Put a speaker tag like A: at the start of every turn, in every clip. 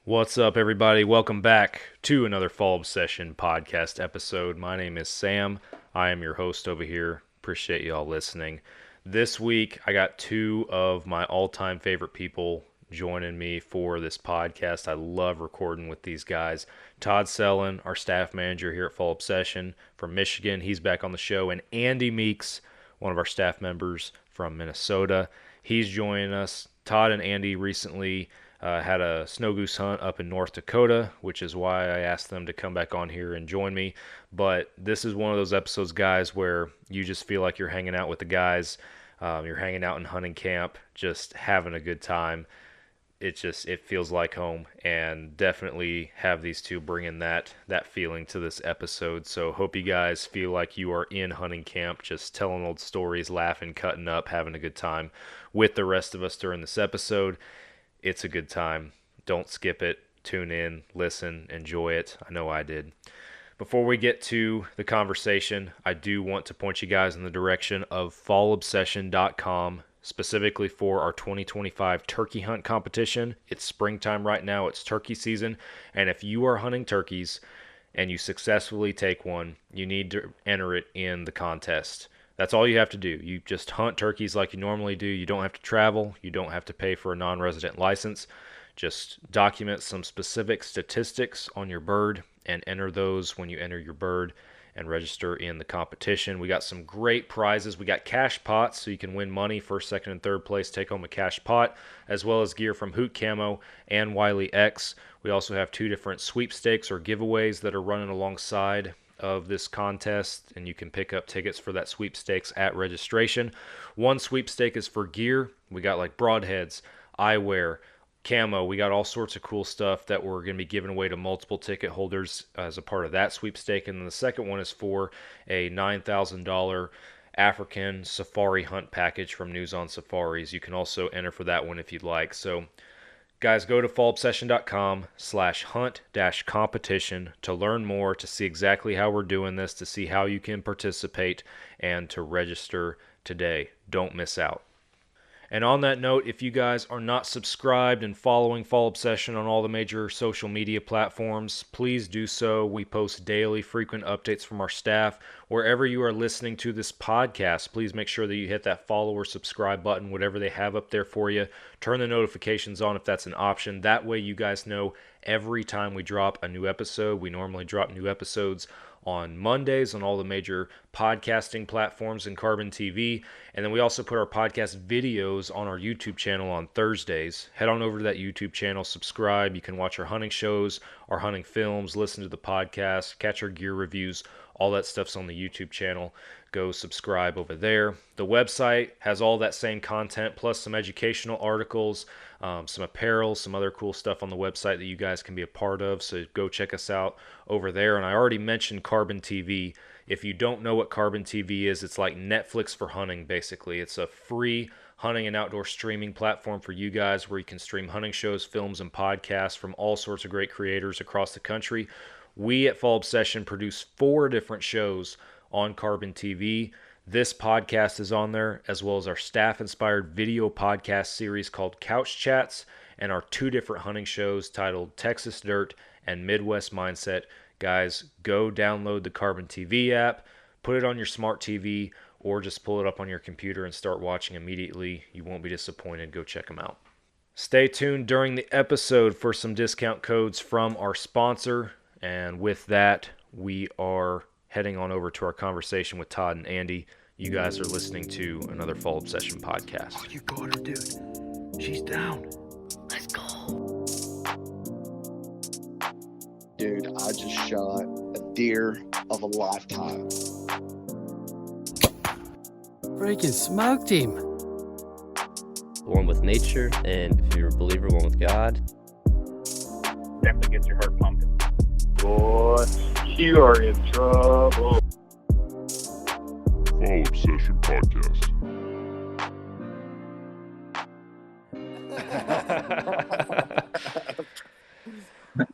A: What's up, everybody? Welcome back to another Fall Obsession podcast episode. My name is Sam. I am your host over here. Appreciate you all listening. This week, I got two of my all-time favorite people joining me for this podcast. I love recording with these guys. Todd Sellon, our staff manager here at Fall Obsession from Michigan. He's back on the show. And Andy Meeks, one of our staff members from Minnesota. He's joining us. Todd and Andy recently had a snow goose hunt up in North Dakota, which is why I asked them to come back on here and join me. But this is one of those episodes, guys, where you just feel like you're hanging out with the guys. You're hanging out in hunting camp, just having a good time. It feels like home, and definitely have these two bringing that feeling to this episode. So hope you guys feel like you are in hunting camp, just telling old stories, laughing, cutting up, having a good time with the rest of us during this episode. It's a good time. Don't skip it. Tune in, listen, enjoy it. I know I did. Before we get to the conversation, I do want to point you guys in the direction of fallobsession.com, specifically for our 2025 turkey hunt competition. It's springtime right now. It's turkey season. And if you are hunting turkeys and you successfully take one, you need to enter it in the contest. That's all you have to do. You just hunt turkeys like you normally do. You don't have to travel. You don't have to pay for a non-resident license. Just document some specific statistics on your bird and enter those when you enter your bird and register in the competition. We got some great prizes. We got cash pots, so you can win money, first, second, and third place, take home a cash pot, as well as gear from Hoot Camo and Wiley X. We also have two different sweepstakes or giveaways that are running alongside of this contest, and you can pick up tickets for that sweepstakes at registration. One sweepstake is for gear. We got like broadheads, eyewear, camo. We got all sorts of cool stuff that we're going to be giving away to multiple ticket holders as a part of that sweepstake. And then the second one is for a $9,000 African safari hunt package from News on Safaris. You can also enter for that one if you'd like. So guys, go to fallobsession.com/hunt-competition to learn more, to see exactly how we're doing this, to see how you can participate, and to register today. Don't miss out. And on that note, if you guys are not subscribed and following Fall Obsession on all the major social media platforms, please do so. We post daily, frequent updates from our staff. Wherever you are listening to this podcast, please make sure that you hit that follow or subscribe button, whatever they have up there for you. Turn the notifications on if that's an option. That way you guys know every time we drop a new episode. We normally drop new episodes on Mondays on all the major podcasting platforms and Carbon TV. And then we also put our podcast videos on our YouTube channel on Thursdays. Head on over to that YouTube channel, subscribe. You can watch our hunting shows, our hunting films, listen to the podcast, catch our gear reviews. All that stuff's on the YouTube channel. Go subscribe over there. The website has all that same content, plus some educational articles, some apparel, some other cool stuff on the website that you guys can be a part of. So go check us out over there. And I already mentioned Carbon TV. If you don't know what Carbon TV is, it's like Netflix for hunting, basically. It's a free hunting and outdoor streaming platform for you guys where you can stream hunting shows, films, and podcasts from all sorts of great creators across the country. We at Fall Obsession produce 4 different shows on Carbon TV. This podcast is on there, as well as our staff-inspired video podcast series called Couch Chats, and our 2 different hunting shows titled Texas Dirt and Midwest Mindset. Guys, go download the Carbon TV app, put it on your smart TV, or just pull it up on your computer and start watching immediately. You won't be disappointed. Go check them out. Stay tuned during the episode for some discount codes from our sponsor. And with that, we are heading on over to our conversation with Todd and Andy. You guys are listening to another Fall Obsession podcast.
B: Oh, you got her, dude. She's down.
C: Let's go.
D: Dude, I just shot a deer of a lifetime.
C: Freaking smoked him.
E: One with nature, and if you're a believer, one with God.
F: Definitely gets your heart pumping. Boy, you are in trouble.
G: Fall Obsession Podcast.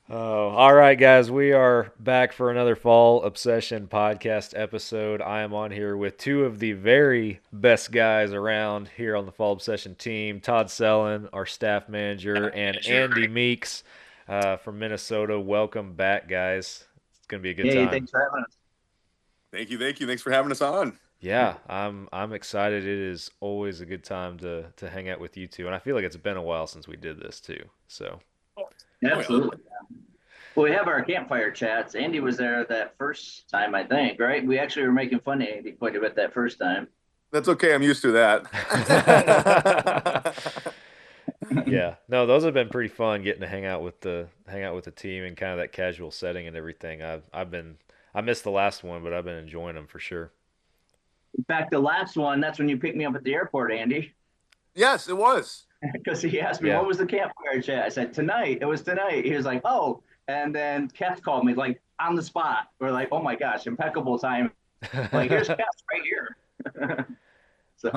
A: Oh, all right, guys. We are back for another Fall Obsession podcast episode. I am on here with 2 of the very best guys around here on the Fall Obsession team, Todd Sellon, our staff manager, and Andy Meeks, from Minnesota. Welcome back, guys. It's gonna be a good
G: Hey,
A: time.
G: thanks for having us.
H: Thank you, thank you. Thanks for having us on.
A: Yeah, I'm excited. It is always a good time to hang out with you two, and I feel like it's been a while since we did this too. So
G: Absolutely. Well, we have our campfire chats. Andy was there that first time, I think, right? We actually were making fun of Andy quite a bit that first time.
H: That's okay. I'm used to that.
A: yeah, no, those have been pretty fun getting to hang out with the team and kind of that casual setting and everything. I missed the last one, but I've been enjoying them for sure.
G: In fact, the last one, that's when you picked me up at the airport, Andy,
H: Yes, it was.
G: because he asked me,
A: Yeah.
G: what was the campfire chat? I said, tonight. It was tonight. He was like, oh. And then Keth called me, like, on the spot. We're like, oh, my gosh, impeccable time. Like, here's Keth right here. So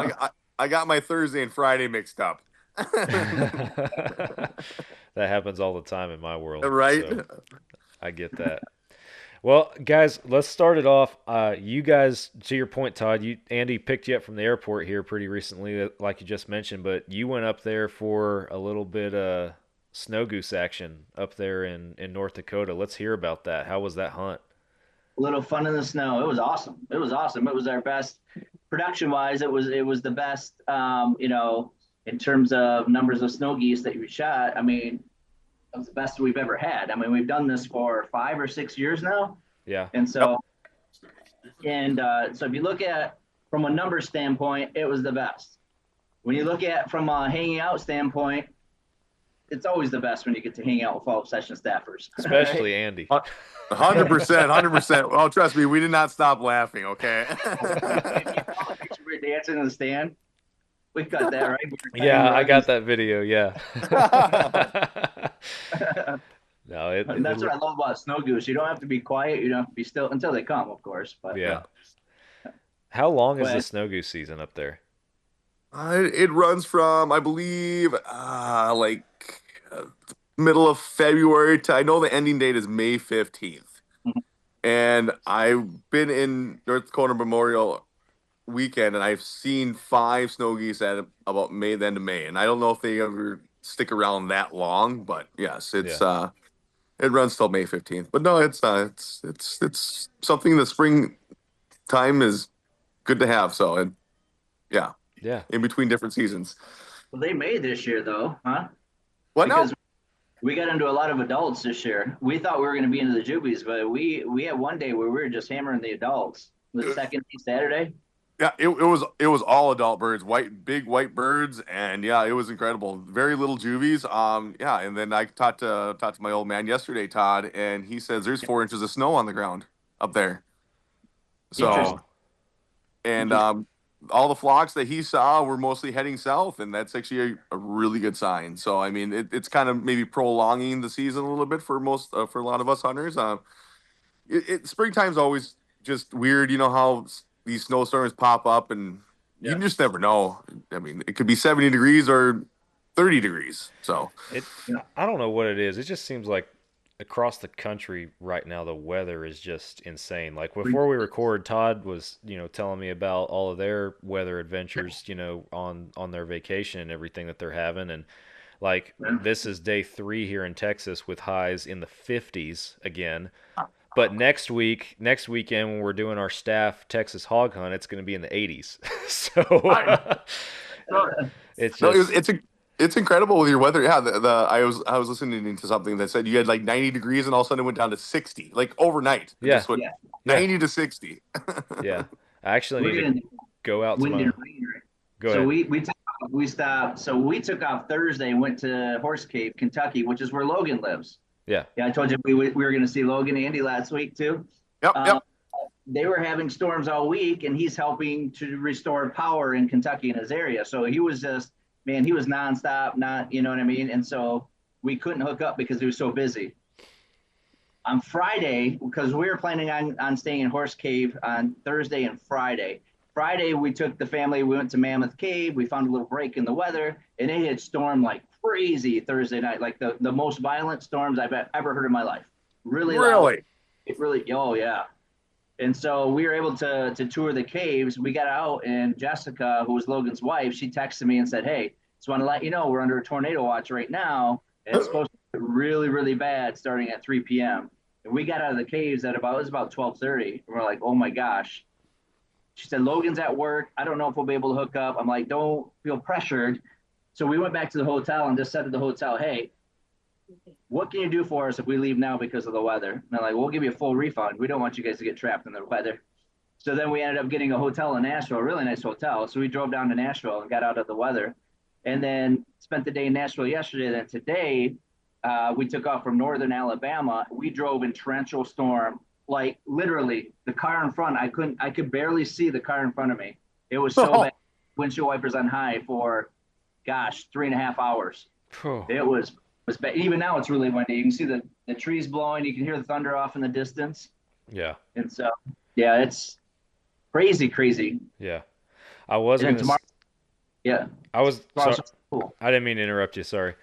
H: I got my Thursday and Friday mixed up.
A: That happens all the time in my world,
H: Right?
A: so I get that. Well, guys, let's start it off. You guys, to your point, Todd, Andy picked you up from the airport here pretty recently, like you just mentioned, but you went up there for a little bit Snow Goose action up there in North Dakota. Let's hear about that. How was that hunt?
G: a little fun in the snow. It was awesome. It was awesome. It was our best production wise. It was the best, in terms of numbers of snow geese that we shot. I mean, it was the best we've ever had. I mean, we've done this for 5 or 6 years now.
A: Yeah.
G: And so, so if you look at from a number standpoint, it was the best. When you look at from a hanging out standpoint, it's always the best when you get to hang out with follow session staffers.
A: Especially Andy.
H: 100%, 100%. Well, trust me, we did not stop laughing, okay?
G: We're dancing in the stand. We got that, right?
A: Yeah, I got that video, yeah. No,
G: And that's what I love about Snow Goose. You don't have to be quiet. You don't have to be still until they come, of course. But
A: yeah. How long is
G: But-
A: the Snow Goose season up there?
H: It runs from, I believe, middle of February to, I know the ending date is May 15th.
G: Mhm.
H: And I've been in North Dakota Memorial weekend, and I've seen 5 snow geese at about May, the end of May. And I don't know if they ever stick around that long, but yes, it's it runs till May 15th. But no, it's something the spring time is good to have. So, and yeah, in between different seasons.
G: Well, they made this year, though, huh?
H: What now?
G: Because we got into a lot of adults this year. We thought we were going to be into the jubies, but we had one day where we were just hammering the adults. The second Saturday.
H: Yeah, it was all adult birds, big white birds, and yeah, it was incredible. Very little juvies. Yeah, and then I talked to my old man yesterday, Todd, and he says there's 4 inches of snow on the ground up there. So,
G: Interesting.
H: and all the flocks that he saw were mostly heading south, and that's actually a really good sign. So, I mean, it's kind of maybe prolonging the season a little bit for for a lot of us hunters. Springtime's always just weird, you know how these snowstorms pop up, and you just never know. I mean, it could be 70 degrees or 30 degrees. So
A: I don't know what it is. It just seems like across the country right now the weather is just insane. Like before we record, Todd was, telling me about all of their weather adventures, on their vacation and everything that they're having, and like this is day 3 here in Texas with highs in the 50s again. But next weekend when we're doing our staff Texas hog hunt, it's going to be in the 80s. So it's just
H: it's incredible with your weather. Yeah, I was listening to something that said you had like 90 degrees and all of a sudden it went down to 60, like overnight. It just went 90 to 60.
A: Yeah, I actually need to go out tomorrow. Go ahead.
G: So we stopped. So we took off Thursday and went to Horse Cave, Kentucky, which is where Logan lives.
A: Yeah.
G: Yeah, I told you we were going to see Logan and Andy last week too.
H: Yep.
G: They were having storms all week, and he's helping to restore power in Kentucky in his area. So he was just, he was nonstop, you know what I mean? And so we couldn't hook up because he was so busy. On Friday, because we were planning on staying in Horse Cave on Thursday and Friday. Friday, we took the family, we went to Mammoth Cave, we found a little break in the weather, and it had stormed like crazy Thursday night, like the most violent storms I've ever heard in my life. Really loud. It really, oh yeah. And so we were able to tour the caves. We got out, and Jessica, who was Logan's wife, she texted me and said, hey, just want to let you know we're under a tornado watch right now, and it's supposed to really, really bad starting at 3 p.m. And we got out of the caves at about 12:30. And we're like, oh my gosh. She said, Logan's at work. I don't know if we'll be able to hook up. I'm like, don't feel pressured. So we went back to the hotel and just said to the hotel, hey, what can you do for us if we leave now because of the weather? And they're like, we'll give you a full refund. We don't want you guys to get trapped in the weather. So then we ended up getting a hotel in Nashville, a really nice hotel. So we drove down to Nashville and got out of the weather, and then spent the day in Nashville yesterday. Then today, we took off from northern Alabama. We drove in torrential storm, like literally the car in front. I could barely see the car in front of me. It was so bad. Windshield wipers on high for, gosh, 3.5 hours. It was bad. Even now it's really windy. You can see the trees blowing. You can hear the thunder off in the distance.
A: Yeah.
G: And so, yeah, it's crazy.
A: Yeah. I was
G: going
A: going to.
G: Yeah.
A: Sorry,
G: cool.
A: I didn't mean to interrupt you. Sorry.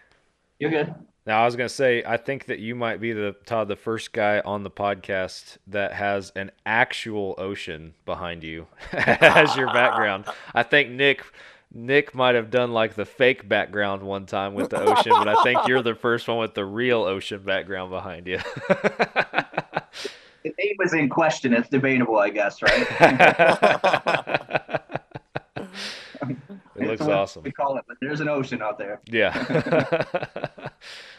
G: You're good.
A: Now, I was going to say, I think that you might be the first guy on the podcast that has an actual ocean behind you as your background. I think Nick might have done like the fake background one time with the ocean, but I think you're the first one with the real ocean background behind you.
G: The name was in question. It's debatable, I guess, right?
A: It looks awesome.
G: We call it, but there's an ocean out there.
A: Yeah.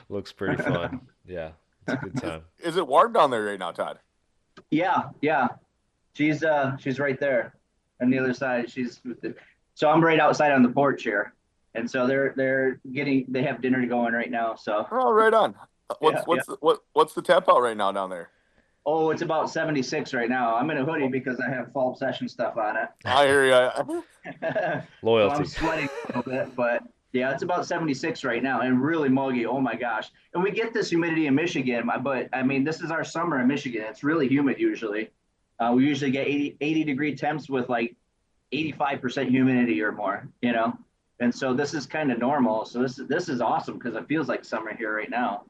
A: Looks pretty fun. Yeah. It's a good time.
H: Is it warm down there right now, Todd?
G: Yeah. She's right there on the other side. So I'm right outside on the porch here. And so they have dinner going right now. So
H: right on. What's the temp out right now down there?
G: Oh, it's about 76 right now. I'm in a hoodie because I have fall session stuff on it.
H: I hear you.
A: Loyalty.
G: So I'm sweating a little bit, but yeah, it's about 76 right now and really muggy. Oh my gosh. And we get this humidity in Michigan, but I mean, this is our summer in Michigan. It's really humid usually. We usually get 80 degree temps with like 85% humidity or more, And so this is kind of normal. So this is awesome because it feels like summer here right now,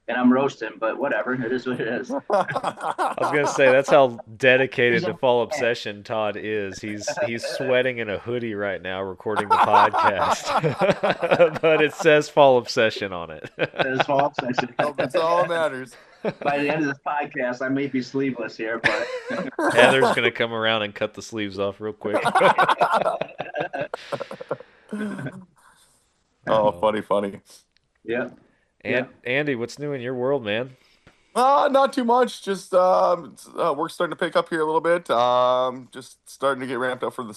G: and I'm roasting, but whatever. It is what it is.
A: I was gonna say that's how dedicated to Fall Obsession Todd is. He's sweating in a hoodie right now, recording the podcast, but it says Fall Obsession on it.
G: It says Fall Obsession.
H: That's all that matters.
G: By the end of this podcast, I may be sleeveless here, but
A: Heather's gonna come around and cut the sleeves off real quick.
H: Oh, funny.
G: Yeah.
A: Andy, what's new in your world, man?
H: Not too much. Just work's starting to pick up here a little bit. Just starting to get ramped up for the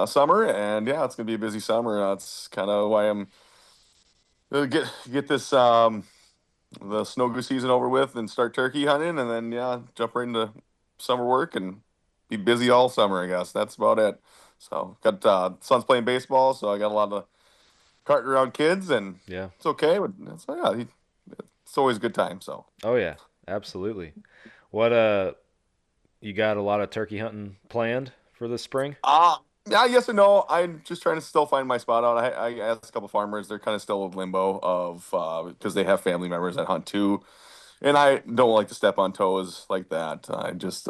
H: summer, and yeah, it's gonna be a busy summer. That's kind of why I'm get this the snow goose season over with and start turkey hunting, and then jump right into summer work and be busy all summer. I guess that's about it. So got son's playing baseball, so I got a lot of carting around kids, and
A: yeah,
H: it's okay. But it's always a good time. So.
A: Oh yeah, absolutely. What you got a lot of turkey hunting planned for this spring?
H: Yeah, yes and no. I'm just trying to still find my spot out. I asked a couple farmers. They're kind of still in limbo of because they have family members that hunt too, and I don't like to step on toes like that. I just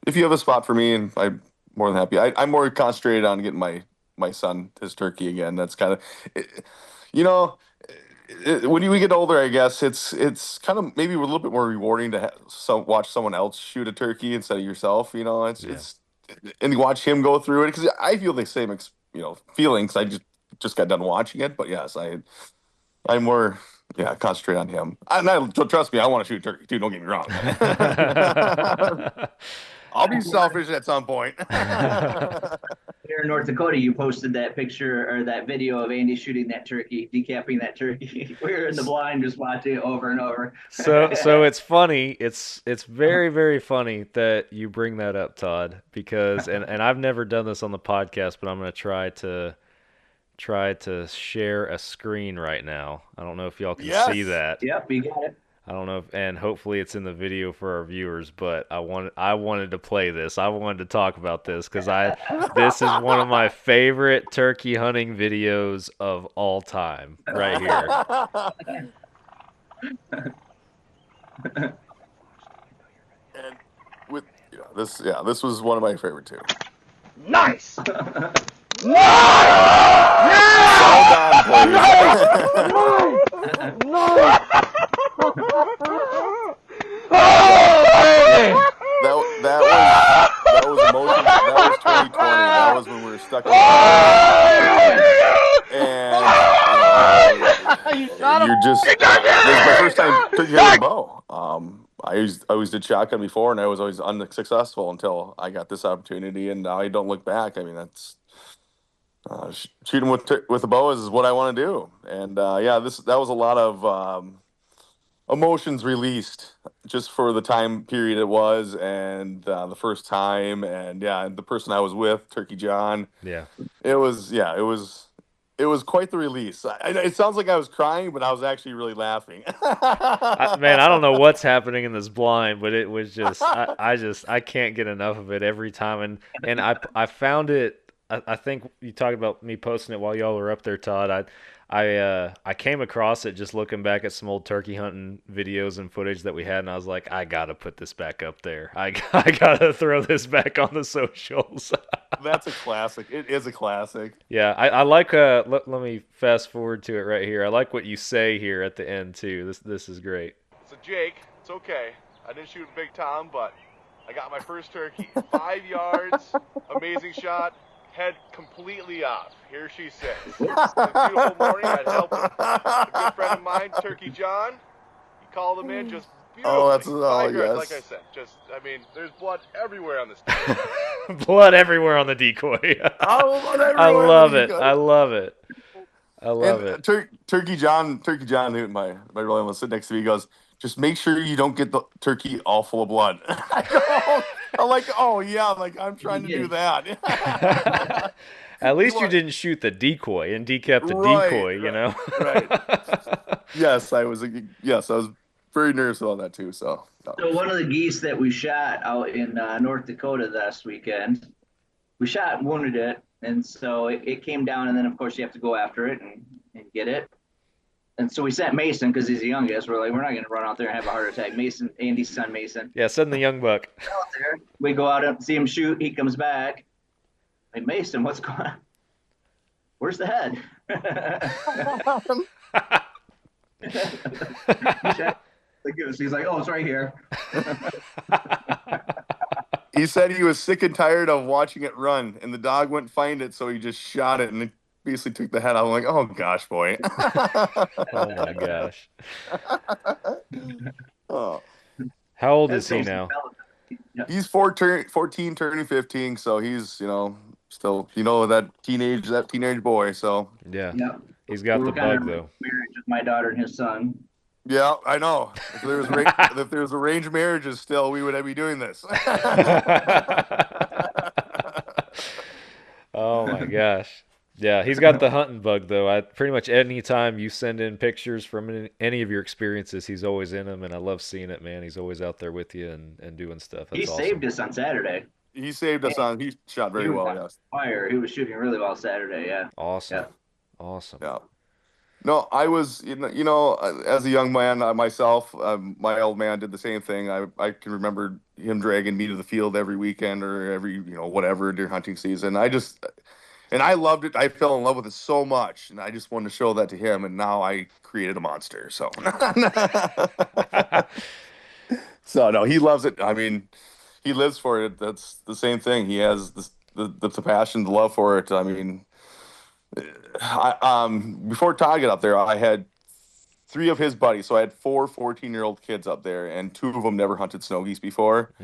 H: if you have a spot for me, and I'm more than happy. I'm more concentrated on getting my son his turkey again. That's kind of when we get older, I guess it's kind of maybe a little bit more rewarding to watch someone else shoot a turkey instead of yourself. It's and you watch him go through it because I feel the same feelings. I just got done watching it, but yes, I'm more concentrate on him. Trust me, I want to shoot a turkey too. Don't get me wrong. I'll be selfish at some point.
G: Here in North Dakota, you posted that picture or that video of Andy shooting that turkey, decapping that turkey. We were in the blind just watching it over and over.
A: So it's funny. It's very, very funny that you bring that up, Todd, because and I've never done this on the podcast, but I'm going to try to share a screen right now. I don't know if y'all can see that.
G: Yep, you got it.
A: I don't know and hopefully it's in the video for our viewers, but I wanted to play this. I wanted to talk about this because this is one of my favorite turkey hunting videos of all time right here.
H: And with this was one of my favorite too.
B: Nice!
H: just this is my first time turkey hunting a bow. I always did shotgun before, and I was always unsuccessful until I got this opportunity, and now I don't look back. I mean, that's shooting with a bow is what I want to do, and that was a lot of emotions released just for the time period it was, and the first time, and the person I was with, Turkey John.
A: Yeah,
H: it was quite the release. It sounds like I was crying, but I was actually really laughing.
A: man, I don't know what's happening in this blind, but it was just I can't get enough of it every time, and I found it. I think you talked about me posting it while y'all were up there, Todd. I came across it just looking back at some old turkey hunting videos and footage that we had, and I was like, I gotta put this back up there. I gotta throw this back on the socials.
H: That's a classic. It is a classic.
A: Yeah, I like. Let me fast forward to it right here. I like what you say here at the end too. This is great.
I: So Jake, it's okay. I didn't shoot Big Tom, but I got my first turkey. 5 yards, amazing shot. Head completely off. Here she sits. It's a beautiful morning. I'd help a good friend of mine, Turkey John. He called him in just beautifully.
H: Oh, that's
I: 5 yards,
H: yes.
I: like I said. There's blood everywhere on this decoy.
A: Blood everywhere on the decoy. I love it. I love it. I love it.
H: Turkey John, my brother was sitting next to me. He goes, just make sure you don't get the turkey all full of blood. I'm like, oh yeah, I'm trying to do that.
A: At least you didn't shoot the decoy and decapped the decoy, you know?
H: Right. Yes, I was very nervous about that too. So
G: one of the geese that we shot out in North Dakota last weekend, we shot and wounded it, and so it came down, and then of course you have to go after it and get it. And so we sent Mason because he's the youngest. We're like, we're not going to run out there and have a heart attack. Mason, Andy's son, Mason.
A: Yeah, send the young buck.
G: We go out and see him shoot. He comes back. Like, Mason, what's going on? Where's the head? He's like, oh, it's right here.
H: He said he was sick and tired of watching it run, and the dog wouldn't find it, so he just shot it, and it basically took the head out. I'm like, oh gosh, boy.
A: Oh my gosh.
H: Oh.
A: How old is he now?
H: He's 14 turning 15, so he's, still, that teenage boy, so.
A: Yeah. Yep. He's got the bug though.
G: Marriage with my daughter and his son.
H: Yeah, I know. If there was arranged marriages still, we would be doing this.
A: Oh my gosh. Yeah, he's got the hunting bug though. Pretty much any time you send in pictures from any of your experiences, he's always in them, and I love seeing it, man. He's always out there with you and doing stuff. That's awesome.
G: Saved us on Saturday.
H: He saved us on. He shot very well. Yes.
G: Fire. He was shooting really well Saturday. Yeah.
A: Awesome. Yeah. Awesome.
H: Yeah. No, I was, as a young man myself, my old man did the same thing. I can remember him dragging me to the field every weekend or every, whatever during hunting season. And I loved it. I fell in love with it so much, and I just wanted to show that to him. And now I created a monster. So, so no, he loves it. I mean, he lives for it. That's the same thing. He has the passion, the love for it. I mean, before Todd got up there, I had 3 of his buddies. So I had 4 14-year-old kids up there, and 2 of them never hunted snow geese before.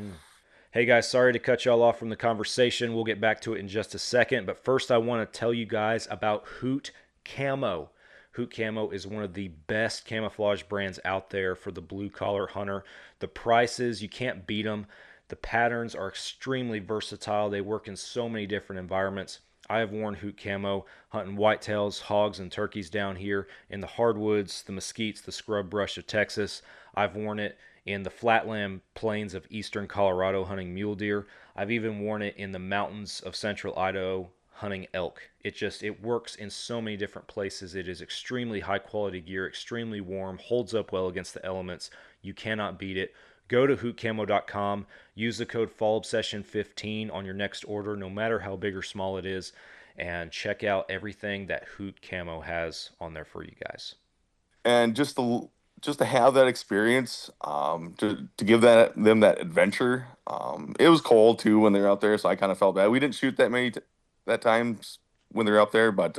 A: Hey guys, sorry to cut y'all off from the conversation. We'll get back to it in just a second, but first I want to tell you guys about Hoot Camo. Hoot Camo is one of the best camouflage brands out there for the blue-collar hunter. The prices, you can't beat them. The patterns are extremely versatile. They work in so many different environments. I have worn Hoot Camo hunting whitetails, hogs, and turkeys down here in the hardwoods, the mesquites, the scrub brush of Texas. I've worn it in the flatland plains of eastern Colorado hunting mule deer. I've even worn it in the mountains of central Idaho hunting elk. It works in so many different places. It is extremely high quality gear, extremely warm, holds up well against the elements. You cannot beat it. Go to hootcamo.com, use the code FallObsession15 on your next order, no matter how big or small it is, and check out everything that Hoot Camo has on there for you guys.
H: And just to have that experience, to give them that adventure. It was cold too when they were out there, so I kind of felt bad. We didn't shoot that many that times when they're up there, but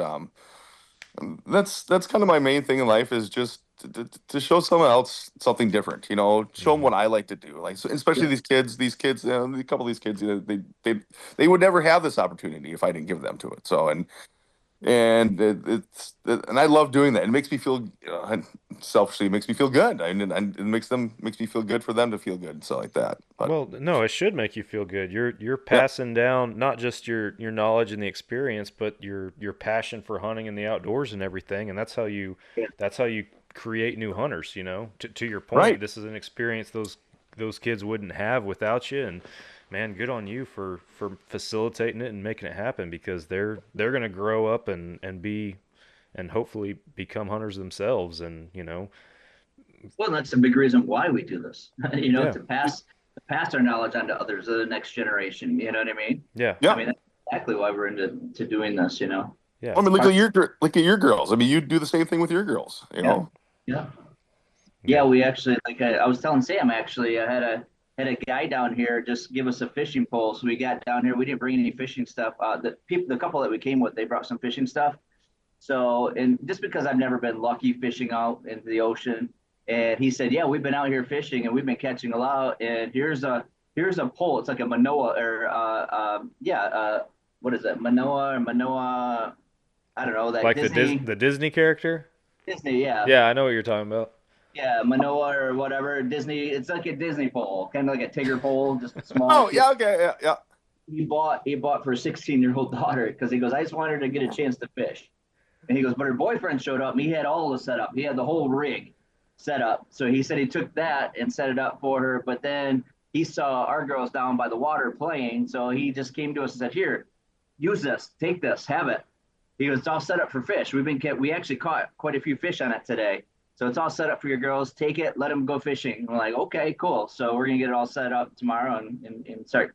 H: that's kind of my main thing in life is just to show someone else something different, show them what I like to do. Like, so especially these kids, a couple of these kids, they would never have this opportunity if I didn't give them to it. So, and I love doing that. It makes me feel, selfishly, it makes me feel good. And it makes me feel good for them to feel good. So like that. But,
A: Well, no, it should make you feel good. You're passing down not just your knowledge and the experience, but your passion for hunting and the outdoors and everything. And that's how you create new hunters. To your point,
H: Right.
A: this is an experience those kids wouldn't have without you. And man, good on you for facilitating it and making it happen, because they're going to grow up and be and hopefully become hunters themselves. And
G: Well, that's a big reason why we do this.
A: Yeah.
G: To pass our knowledge on to others, the next generation. You know what I mean?
A: Yeah.
G: I mean, that's exactly why we're into doing this.
A: Yeah.
H: I mean, look at your girls. I mean, you do the same thing with your girls.
G: Yeah. We actually, like I was telling Sam, actually, I had a guy down here just give us a fishing pole. So we got down here. We didn't bring any fishing stuff. The couple that we came with, they brought some fishing stuff. So, and just because I've never been lucky fishing out into the ocean, and he said, yeah, we've been out here fishing and we've been catching a lot. And here's a pole. It's like a Manoa what is it? Manoa. I don't know. That
A: Like
G: Disney,
A: the Disney character?
G: Disney, yeah.
A: Yeah, I know what you're talking about.
G: Yeah, Manoa or whatever. Disney. It's like a Disney pole, kind of like a Tigger pole, just small.
H: Oh, yeah, okay, yeah.
G: He bought for a 16-year-old daughter because he goes, I just wanted her to get a chance to fish. And he goes, but her boyfriend showed up and he had all the setup. He had the whole rig set up. So he said he took that and set it up for her. But then he saw our girls down by the water playing. So he just came to us and said, here, use this, take this, have it. He goes, it's all set up for fish. We actually caught quite a few fish on it today. So it's all set up for your girls. Take it, let them go fishing. And we're like, okay, cool. So we're going to get it all set up tomorrow and start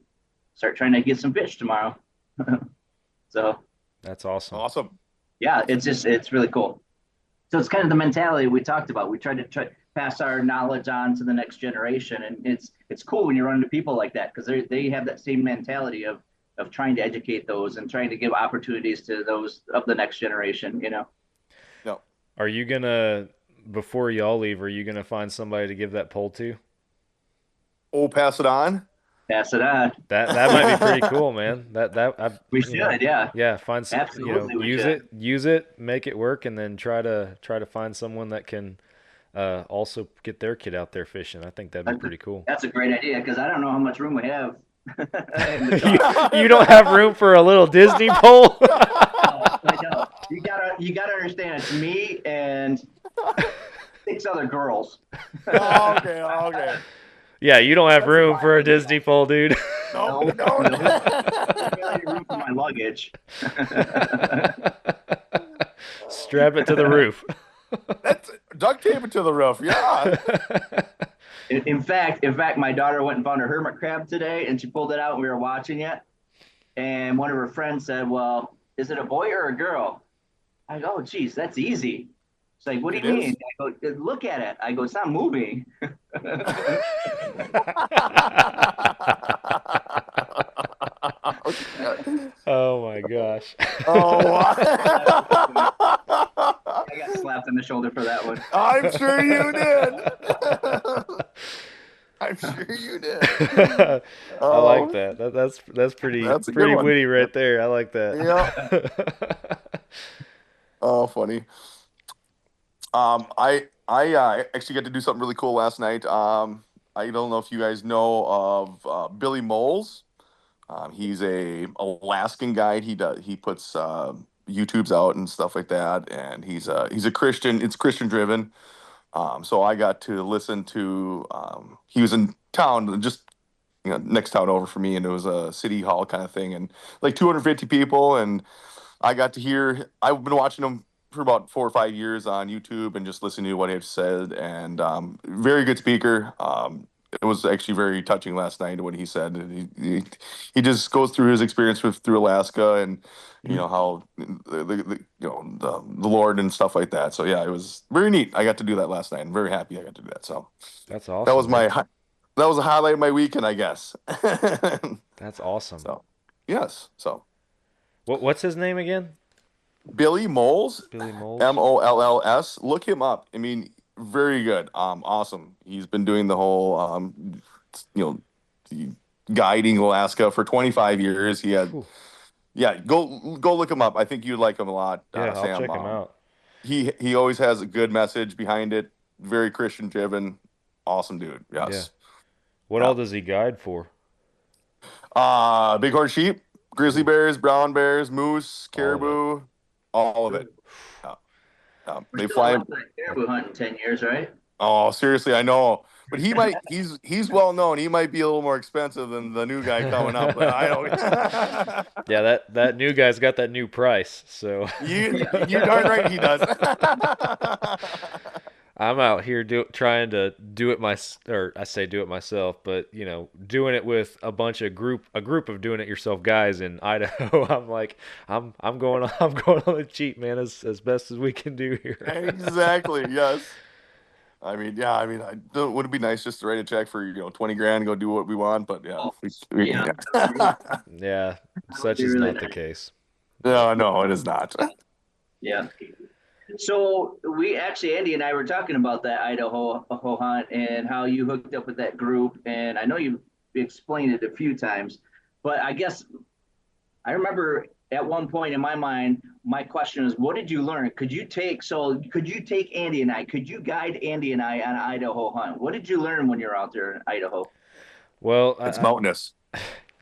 G: trying to get some fish tomorrow. So
A: That's awesome.
H: Awesome.
G: yeah, it's really cool. So it's kind of the mentality we talked about. We try to pass our knowledge on to the next generation. And it's cool when you run into people like that, because they have that same mentality of trying to educate those and trying to give opportunities to those of the next generation,
H: No.
A: Are you gonna, before y'all leave, are you gonna find somebody to give that pole to?
H: Oh, pass it on.
G: Pass it on.
A: That might be pretty cool, man.
G: We should, yeah.
A: Yeah, find some,
G: Absolutely, we
A: use it, make it work, and then try to find someone that can also get their kid out there fishing. I think that'd be pretty cool.
G: That's a great idea, because I don't know how much room we have.
A: You don't have room for a little Disney pole?
G: I know. You gotta understand, it's me and 6 other girls.
H: Okay.
A: Yeah, you don't have room for a Disney pole, dude.
H: No.
G: I got any room for my luggage.
A: Strap it to the roof.
H: That's duct tape it to the roof. Yeah.
G: In fact, my daughter went and found a hermit crab today, and she pulled it out, and we were watching it. And one of her friends said, well, is it a boy or a girl? I go, oh, geez, that's easy. She's like, what do you mean? I go, look at it. I go, it's not moving.
A: Oh, my gosh.
H: Oh,
G: I got slapped in the shoulder for that one.
H: I'm sure you did. I'm sure you did.
A: I like that. That's pretty
H: That's a good
A: pretty
H: one.
A: witty right there. I like that.
H: Yeah. Oh, funny. I actually got to do something really cool last night. I don't know if you guys know of Billy Moles. He's a Alaskan guide. He puts YouTubes out and stuff like that, and he's a Christian. It's Christian driven. So I got to listen to. He was in town, just next town over for me, and it was a city hall kind of thing, and like 250 people, and I got to hear. I've been watching him for about 4 or 5 years on YouTube and just listening to what he's said, and very good speaker. It was actually very touching last night what he said. He just goes through his experience through Alaska and how the Lord and stuff like that. So yeah, it was very neat. I got to do that last night. I'm very happy I got to do that. So
A: That's awesome.
H: That was a highlight of my weekend, I guess.
A: That's awesome.
H: So yes. So
A: What's his name again?
H: Billy Moles.
A: Billy Moles.
H: Molls. Look him up. I mean, very good. Awesome. He's been doing the whole, the guiding Alaska for 25 years. He had,
A: Whew.
H: yeah, go look him up. I think you'd like him a lot,
A: Yeah, I'll
H: Sam.
A: check him out.
H: He always has a good message behind it. Very Christian driven. Awesome dude. Yes.
A: What all does he guide for?
H: Bighorn sheep, grizzly bears, brown bears, moose, caribou, all of it.
G: We're
H: They
G: still
H: fly.
G: up that caribou hunt in 10 years, right?
H: Oh, seriously, I know. But he's well known. He might be a little more expensive than the new guy coming up. But I don't.
A: Yeah, that new guy's got that new price. So
H: you darn right he does.
A: I'm out here trying to do it I say do it myself, but doing it with a group of doing it yourself guys in Idaho. I'm like, I'm going on the cheap, man, as best as we can do here.
H: Exactly. Yes. I mean, would it be nice just to write a check for 20 grand and go do what we want? But yeah,
A: Yeah, such is not the case.
H: No, it is not.
G: Yeah. So we actually, Andy and I were talking about that Idaho hunt and how you hooked up with that group. And I know you explained it a few times, but I guess I remember at one point in my mind, my question was, what did you learn? Could you take Andy and I, could you guide Andy and I on an Idaho hunt? What did you learn when you're out there in Idaho?
A: Well,
H: it's mountainous.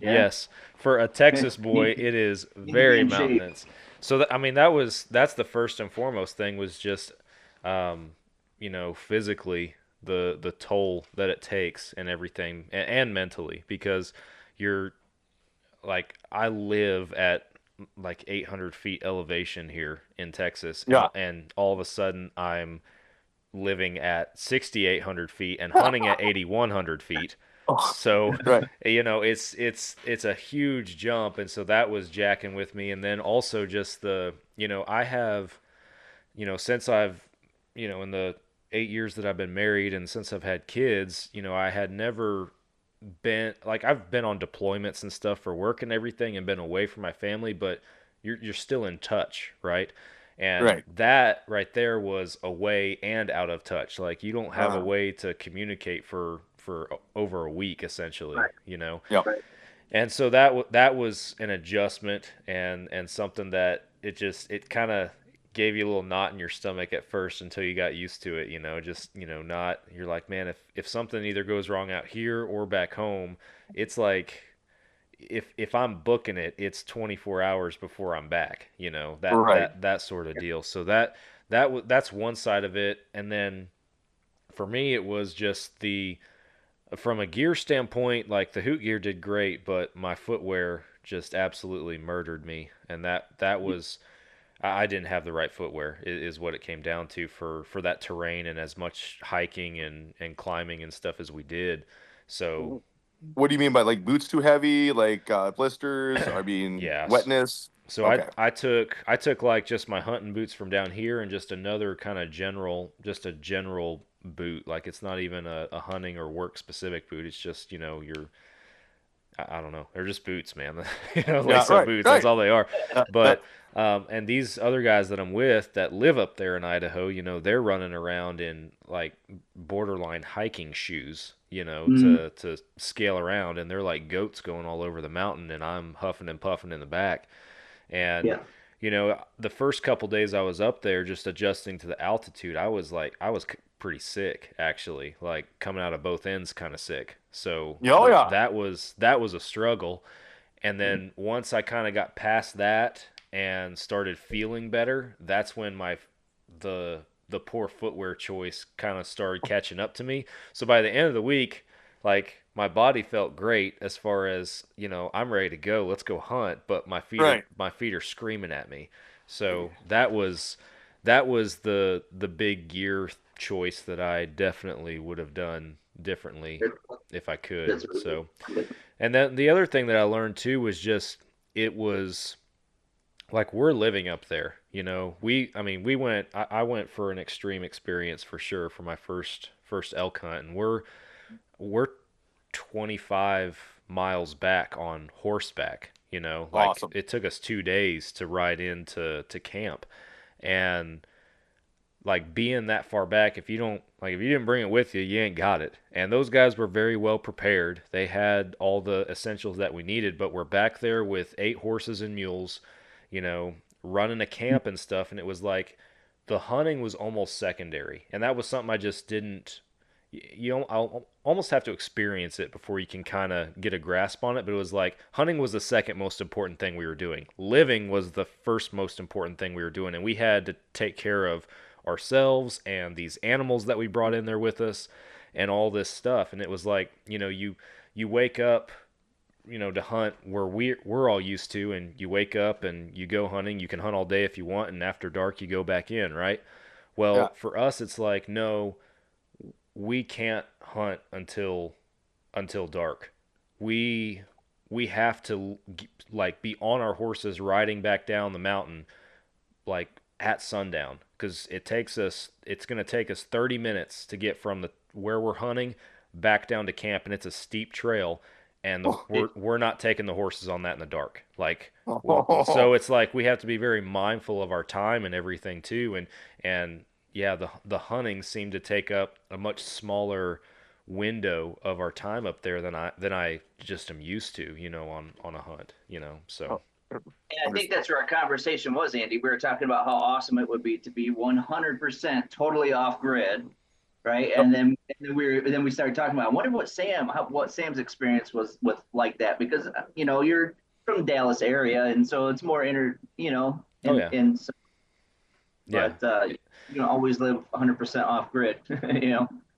A: Yes. For a Texas boy, it is very mountainous. So that's the first and foremost thing was just, physically the toll that it takes and everything and mentally, because you're like, I live at like 800 feet elevation here in Texas.
H: Yeah.
A: And all of a sudden I'm living at 6,800 feet and hunting at 8,100 feet. So,
H: right.
A: It's a huge jump. And so that was jacking with me. And then also just I have, since I've, in the 8 years that I've been married and since I've had kids, I had never been, like, I've been on deployments and stuff for work and everything and been away from my family, but you're still in touch, right? And that right there was away and out of touch. Like, you don't have a way to communicate for over a week, essentially,
H: Yep.
A: And so that was an adjustment and something that it kind of gave you a little knot in your stomach at first until you got used to it, you're like, man, if something either goes wrong out here or back home, it's like, if I'm booking it, it's 24 hours before I'm back, that sort of deal. So that's one side of it. And then for me, it was just from a gear standpoint, like, the Hoot gear did great, but my footwear just absolutely murdered me. And that was, I didn't have the right footwear is what it came down to for that terrain and as much hiking and climbing and stuff as we did. So
H: what do you mean by, like, boots too heavy, like blisters? I mean, wetness.
A: So okay. I took like just my hunting boots from down here and just another kind of general boot. Like, it's not even a hunting or work specific boot. It's just, I don't know. They're just boots, man. Lace-up boots. That's all they are. But and these other guys that I'm with that live up there in Idaho, they're running around in like borderline hiking shoes, to scale around, and they're like goats going all over the mountain, and I'm huffing and puffing in the back. And the first couple days I was up there, just adjusting to the altitude, I was pretty sick, actually, like coming out of both ends, kind of sick. So that was a struggle. And then once I kind of got past that and started feeling better, that's when the poor footwear choice kind of started catching up to me. So by the end of the week, like, my body felt great as far as, I'm ready to go. Let's go hunt. But my feet are screaming at me. So that was the big gear choice that I definitely would have done differently if I could. So, and then the other thing that I learned too was just, it was like, we're living up there, we went, I went for an extreme experience for sure for my first elk hunt, and we're 25 miles back on horseback, like,
H: awesome.
A: It took us 2 days to ride into camp. And like being that far back, if you didn't bring it with you, you ain't got it. And those guys were very well prepared. They had all the essentials that we needed, but we're back there with 8 horses and mules, running a camp and stuff. And it was like the hunting was almost secondary. And that was something I just didn't, I'll almost have to experience it before you can kind of get a grasp on it. But it was like hunting was the second most important thing we were doing. Living was the first most important thing we were doing. And we had to take care of ourselves and these animals that we brought in there with us and all this stuff. And it was like, you wake up, to hunt where we're all used to, and you wake up and you go hunting. You can hunt all day if you want, and after dark you go back in, right? Well, for us it's like, no, we can't hunt until dark. We have to like be on our horses riding back down the mountain like at sundown, because it's going to take us 30 minutes to get from where we're hunting back down to camp, and it's a steep trail, and we're not taking the horses on that in the dark. Like, so it's like we have to be very mindful of our time and everything too, and yeah, the hunting seemed to take up a much smaller window of our time up there than I just am used to, on a hunt, so.
G: And I think that's where our conversation was, Andy. We were talking about how awesome it would be to be 100% totally off grid, right? And then we started talking about, I wonder what Sam's experience was with like that, because you're from the Dallas area, and so it's more and so, but you don't always live 100% off grid,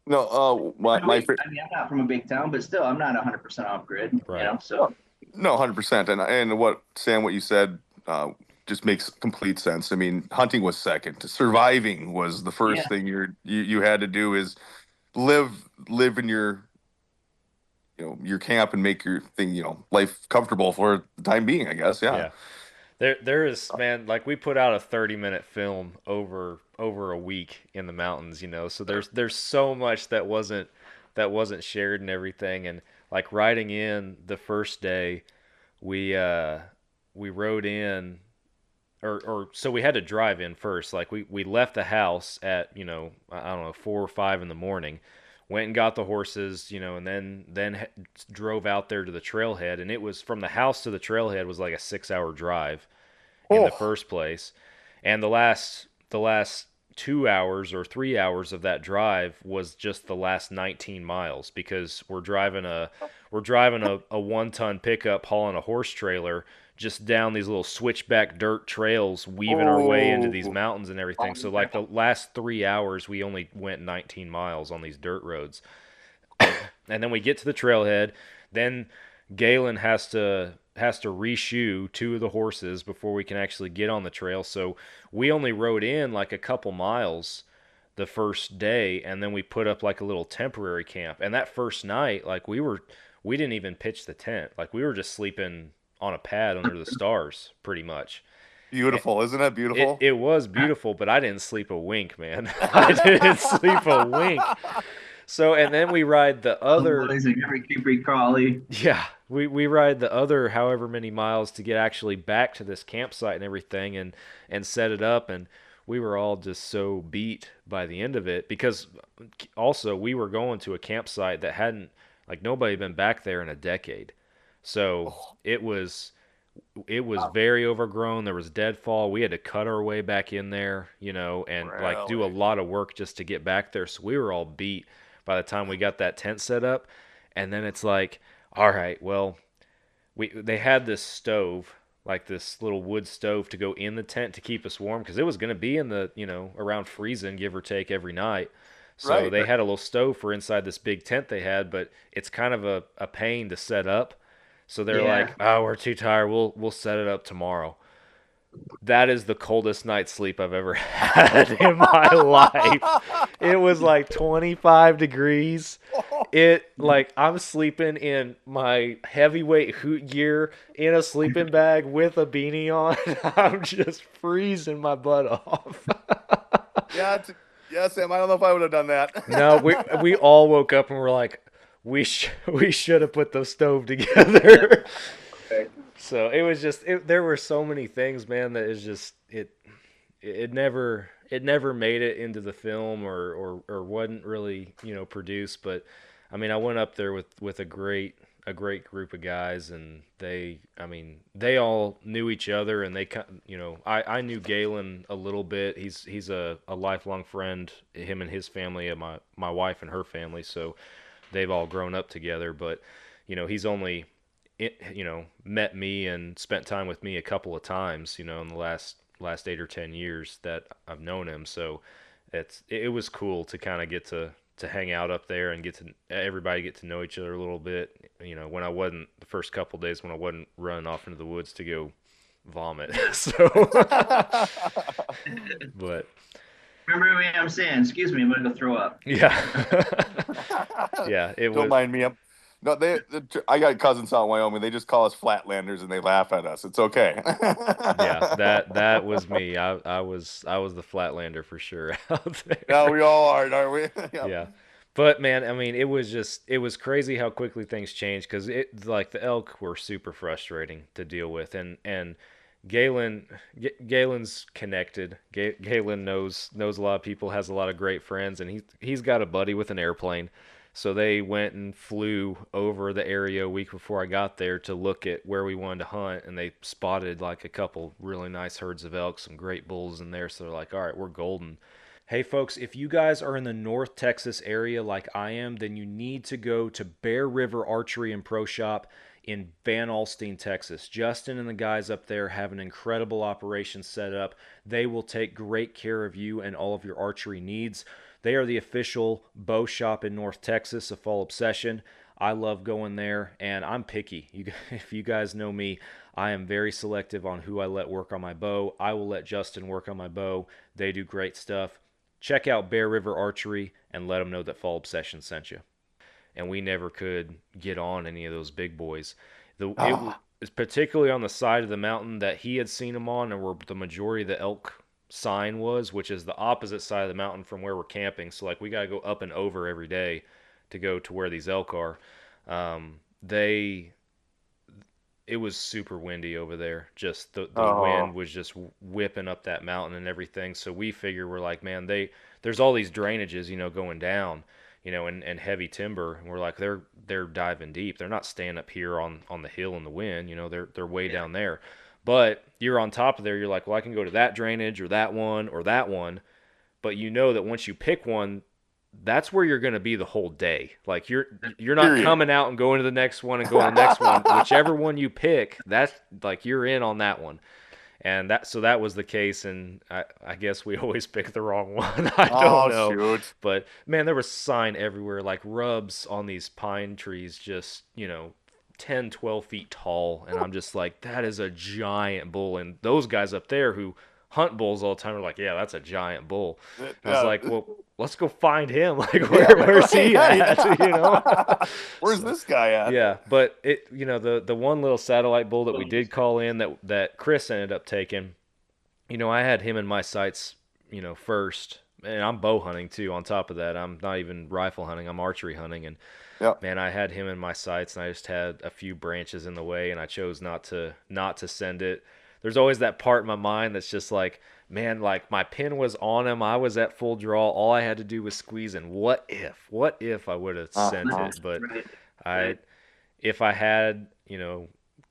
H: No,
G: I'm not from a big town, but still, I'm not 100% off grid,
A: right.
G: So.
H: No, 100%. And what you said just makes complete sense. I mean, hunting was second. Surviving was the first thing you had to do, is live in your your camp and make your thing, life comfortable for the time being, I guess. Yeah.
A: There is, man, like we put out a 30-minute film over a week in the mountains, so there's so much that wasn't shared and everything. And like riding in the first day, we rode in, or so we had to drive in first. Like we left the house at, I don't know, 4 or 5 in the morning, went and got the horses, and then drove out there to the trailhead. And it was from the house to the trailhead was like a 6-hour drive in the first place. And the last 2 hours or 3 hours of that drive was just the last 19 miles, because we're driving a 1-ton pickup hauling a horse trailer just down these little switchback dirt trails, weaving our way into these mountains and everything. So like the last 3 hours, we only went 19 miles on these dirt roads. And then we get to the trailhead. Then Galen has to reshoe 2 of the horses before we can actually get on the trail. So we only rode in like a couple miles the first day, and then we put up like a little temporary camp. And that first night, like we didn't even pitch the tent. Like we were just sleeping on a pad under the stars pretty much.
H: Beautiful. Isn't that beautiful?
A: It was beautiful, but I didn't sleep a wink, man. I didn't sleep a wink. So, and then we ride the other. Yeah, we ride the other however many miles to get actually back to this campsite and everything, and set it up. And we were all just so beat by the end of it, because also we were going to a campsite that hadn't, like, nobody been back there in a decade. So it was very overgrown. There was deadfall. We had to cut our way back in there, and like do a lot of work just to get back there. So we were all beat by the time we got that tent set up. And then it's like, all right, well, they had this stove, like this little wood stove to go in the tent to keep us warm, because it was going to be in the, around freezing, give or take, every night. So they had a little stove for inside this big tent they had, but it's kind of a pain to set up. So they're like, oh, we're too tired. We'll set it up tomorrow. That is the coldest night's sleep I've ever had in my life. It was like 25 degrees. I'm sleeping in my heavyweight hoot gear in a sleeping bag with a beanie on. I'm just freezing my butt off.
H: Yeah, Sam, I don't know if I would have done that.
A: No, we all woke up and were like, we should have put the stove together. So it was just, there were so many things, man, that is just, it never it never made it into the film or wasn't really, produced. But I mean, I went up there with a great group of guys, and they all knew each other, and I knew Galen a little bit. He's a lifelong friend, him and his family, and my wife and her family, so they've all grown up together. But he's only met me and spent time with me a couple of times, in the last 8 or 10 years that I've known him. So it was cool to kind of get to hang out up there and everybody get to know each other a little bit. When I wasn't, the first couple of days when I wasn't running off into the woods to go vomit. So, but
G: remember me, I'm saying, excuse me, I'm going to go throw up.
A: Yeah. Yeah.
H: Don't mind me. I got cousins out in Wyoming. They just call us Flatlanders and they laugh at us. It's okay.
A: Yeah, that was me. I was the Flatlander for sure out there.
H: No, we all are, aren't we?
A: Yeah. But man, I mean, it was crazy how quickly things changed, because the elk were super frustrating to deal with, and Galen's connected. Galen knows a lot of people, has a lot of great friends, and he's got a buddy with an airplane. So they went and flew over the area a week before I got there to look at where we wanted to hunt, and they spotted like a couple really nice herds of elk, some great bulls in there. So they're like, all right, we're golden. Hey folks, if you guys are in the North Texas area like I am, then you need to go to Bear River Archery and Pro Shop in Van Alstyne, Texas. Justin and the guys up there have an incredible operation set up. They will take great care of you and all of your archery needs. They are the official bow shop in North Texas, a Fall Obsession. I love going there, and I'm picky. If you guys know me, I am very selective on who I let work on my bow. I will let Justin work on my bow. They do great stuff. Check out Bear River Archery and let them know that Fall Obsession sent you. And we never could get on any of those big boys. It was particularly on the side of the mountain that he had seen them on, and where the majority of the elk sign was, which is the opposite side of the mountain from where we're camping. So we got to go up and over every day to go to where these elk are. It was super windy over there. Just the wind was just whipping up that mountain and everything. So we figure, we're like, man, there's all these drainages, going down, and heavy timber. And we're like, they're diving deep. They're not staying up here on the hill in the wind. They're way down there. But you're on top of there, you're like, well, I can go to that drainage or that one. But that once you pick one, that's where you're going to be the whole day. Like you're not coming out and going to the next one and going to the next one. Whichever one you pick, that's like you're in on that one. And that was the case, and I guess we always pick the wrong one. I don't know. Shoot. But man, there was sign everywhere, like rubs on these pine trees, just 10, 12 feet tall, and I'm just like, that is a giant bull. And those guys up there who hunt bulls all the time are like, yeah, that's a giant bull. I was like, well, let's go find him. Like, where's he at?
H: Where's this guy at?
A: Yeah, but the one little satellite bull that we did call in that Chris ended up taking, I had him in my sights, first, and I'm bow hunting too. On top of that, I'm not even rifle hunting, I'm archery hunting, and man, I had him in my sights, and I just had a few branches in the way, and I chose not to send it. There's always that part in my mind that's just like, man, like my pin was on him, I was at full draw, all I had to do was squeeze, and what if I would have sent it? But if I had,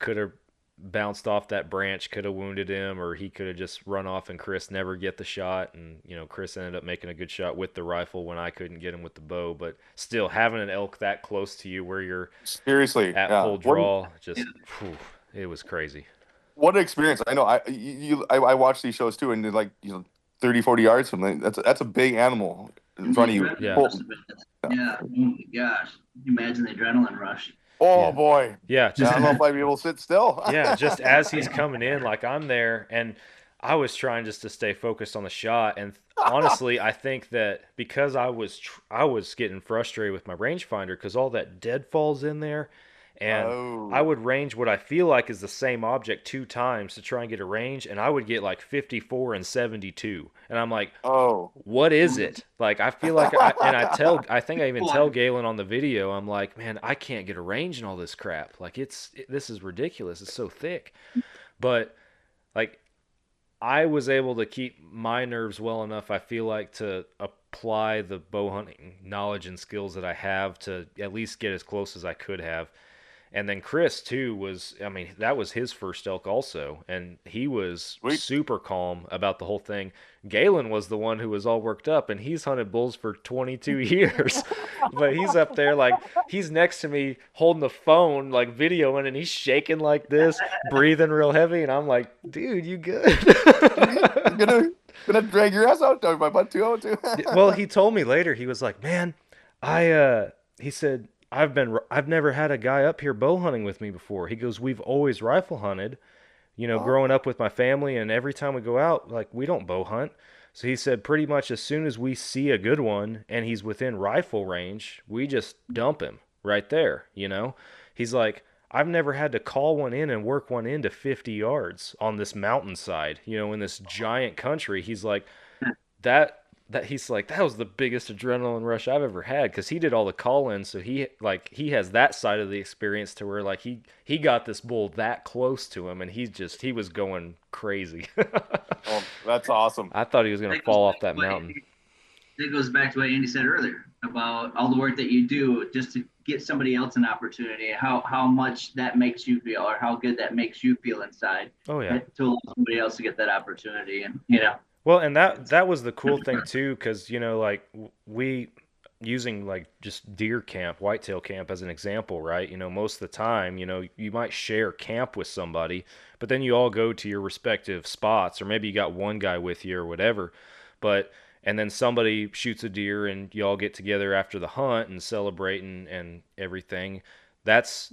A: could have bounced off that branch, could have wounded him, or he could have just run off and Chris never get the shot, and Chris ended up making a good shot with the rifle when I couldn't get him with the bow. But still, having an elk that close to you where you're
H: seriously
A: at full draw, it was crazy.
H: What an experience. I know I watch these shows too, and they're like 30, 40 yards from them. That's a big animal in front of you.
G: Yeah. Oh my gosh. You imagine the adrenaline rush.
H: Oh boy.
A: Yeah.
H: I don't know if I'd be able to sit still.
A: Yeah, just as he's coming in, like I'm there, and I was trying just to stay focused on the shot. And honestly, I think that because I was getting frustrated with my rangefinder because all that deadfall's in there. And I would range what I feel like is the same object 2 times to try and get a range, and I would get like 54 and 72. And I'm like, what is it? Like, I feel like, I think I even tell Galen on the video, I'm like, man, I can't get a range in all this crap. Like, this is ridiculous. It's so thick. But, like, I was able to keep my nerves well enough, I feel like, to apply the bow hunting knowledge and skills that I have to at least get as close as I could have. And then Chris too was, I mean, that was his first elk also, and he was super calm about the whole thing. Galen was the one who was all worked up, and he's hunted bulls for 22 years, but he's up there like he's next to me holding the phone, like videoing, and he's shaking like this, breathing real heavy, and I'm like, dude, you good?
H: I'm gonna drag your ass out, my butt too.
A: Well, he told me later, he was like, man, he said, I've never had a guy up here bow hunting with me before. He goes, we've always rifle hunted, growing up with my family, and every time we go out, like, we don't bow hunt. So he said pretty much as soon as we see a good one and he's within rifle range, we just dump him right there, He's like, I've never had to call one in and work one into 50 yards on this mountainside, in this giant country. He's like, that he's like, that was the biggest adrenaline rush I've ever had, because he did all the call-ins, so he has that side of the experience to where like he got this bull that close to him, and he was going crazy.
H: Oh, that's awesome.
A: I thought he was going to fall off that mountain.
G: That goes back to what Andy said earlier about all the work that you do just to get somebody else an opportunity, how much that makes you feel, or how good that makes you feel inside.
A: Oh yeah.
G: To allow somebody else to get that opportunity, and
A: Well, and that was the cool thing too, because like we using like just deer camp, whitetail camp as an example, right? Most of the time, you might share camp with somebody, but then you all go to your respective spots, or maybe you got one guy with you or whatever, and then somebody shoots a deer and you all get together after the hunt and celebrate and everything. That's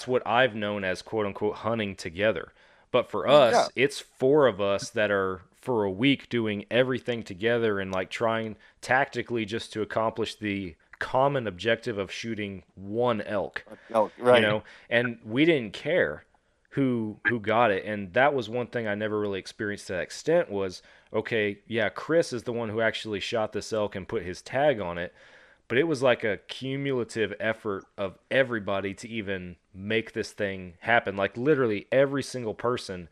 A: what I've known as quote unquote hunting together. But for us, it's 4 of us that are for a week doing everything together and like trying tactically just to accomplish the common objective of shooting one elk.
H: Right.
A: And we didn't care who got it. And that was one thing I never really experienced to that extent was, okay, yeah, Chris is the one who actually shot this elk and put his tag on it. But it was like a cumulative effort of everybody to even make this thing happen. Like literally every single person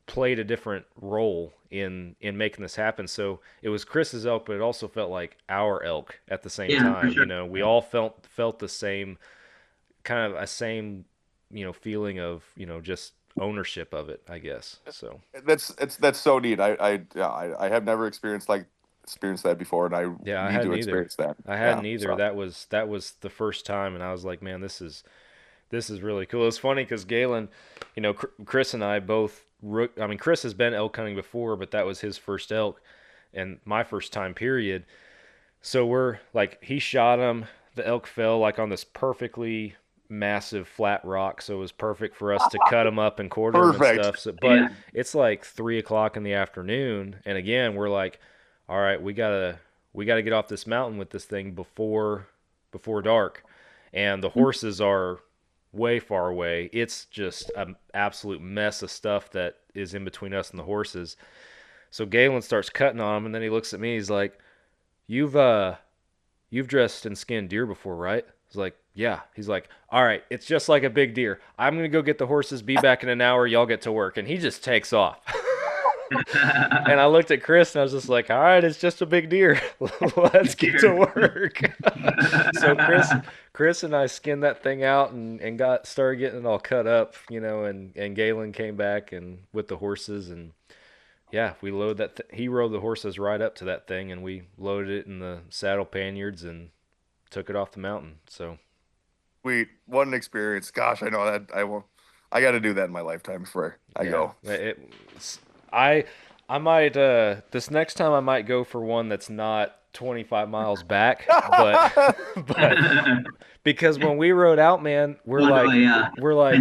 A: played a different role in making this happen. So it was Chris's elk, but it also felt like our elk at the same time. Sure. We all felt the same kind of a same, feeling of, just ownership of it, I guess. So
H: that's so neat. I have never experienced that before, and I need to experience that.
A: I hadn't either. So. That was the first time, and I was like, man, this is really cool. It's funny because Galen, Chris and I both. Chris has been elk hunting before, but that was his first elk, and my first time period. So we're like, he shot him. The elk fell like on this perfectly massive flat rock, so it was perfect for us to cut him up and quarter him and stuff. So, but it's like 3:00 in the afternoon, and again, we're like, all right, we gotta get off this mountain with this thing before dark, and the horses are way far away. It's just an absolute mess of stuff that is in between us and the horses. So Galen starts cutting on him, and then he looks at me. He's like, "You've dressed and skinned deer before, right?" I was like, "Yeah." He's like, "All right, it's just like a big deer. I'm gonna go get the horses. Be back in an hour. Y'all get to work." And he just takes off. And I looked at Chris and I was just like, all right, it's just a big deer. Let's get to work. So Chris and I skinned that thing out and started getting it all cut up, and Galen came back and with the horses, and yeah, we load that. He rode the horses right up to that thing, and we loaded it in the saddle panniers and took it off the mountain. So
H: sweet. What an experience. Gosh, I know that I got to do that in my lifetime before I go.
A: I might this next time I might go for one that's not 25 miles back, but because when we rode out, man, we're gonna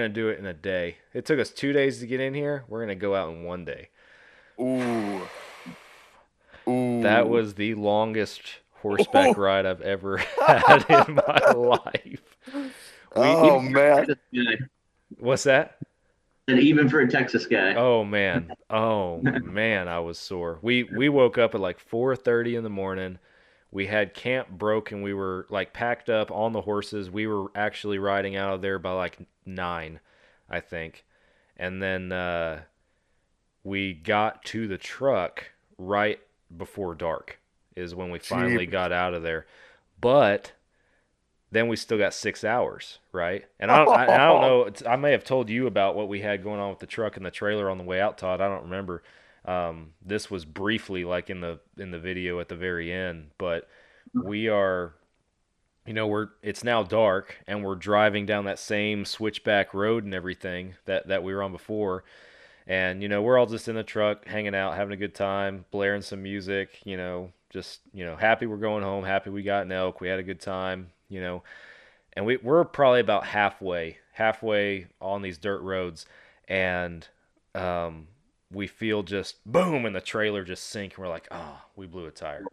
A: do it in a day. It took us 2 days to get in here. We're gonna go out in 1 day.
H: Ooh.
A: That was the longest horseback ride I've ever had in my life.
H: Man.
A: What's that?
G: And even for a Texas guy.
A: Oh man, I was sore. We woke up at like 4:30 in the morning. We had camp broke and we were like packed up on the horses. We were actually riding out of there by like 9, I think. And then we got to the truck right before dark is when we finally got out of there. But then we still got 6 hours, right? And I don't know. I may have told you about what we had going on with the truck and the trailer on the way out, Todd. I don't remember. This was briefly like in the video at the very end, but we are, it's now dark and we're driving down that same switchback road and everything that we were on before. And, we're all just in the truck, hanging out, having a good time, blaring some music, just, happy we're going home, happy we got an elk, we had a good time, and we're probably about halfway on these dirt roads, and we feel just boom, and the trailer just sink, and we're like, oh, we blew a tire.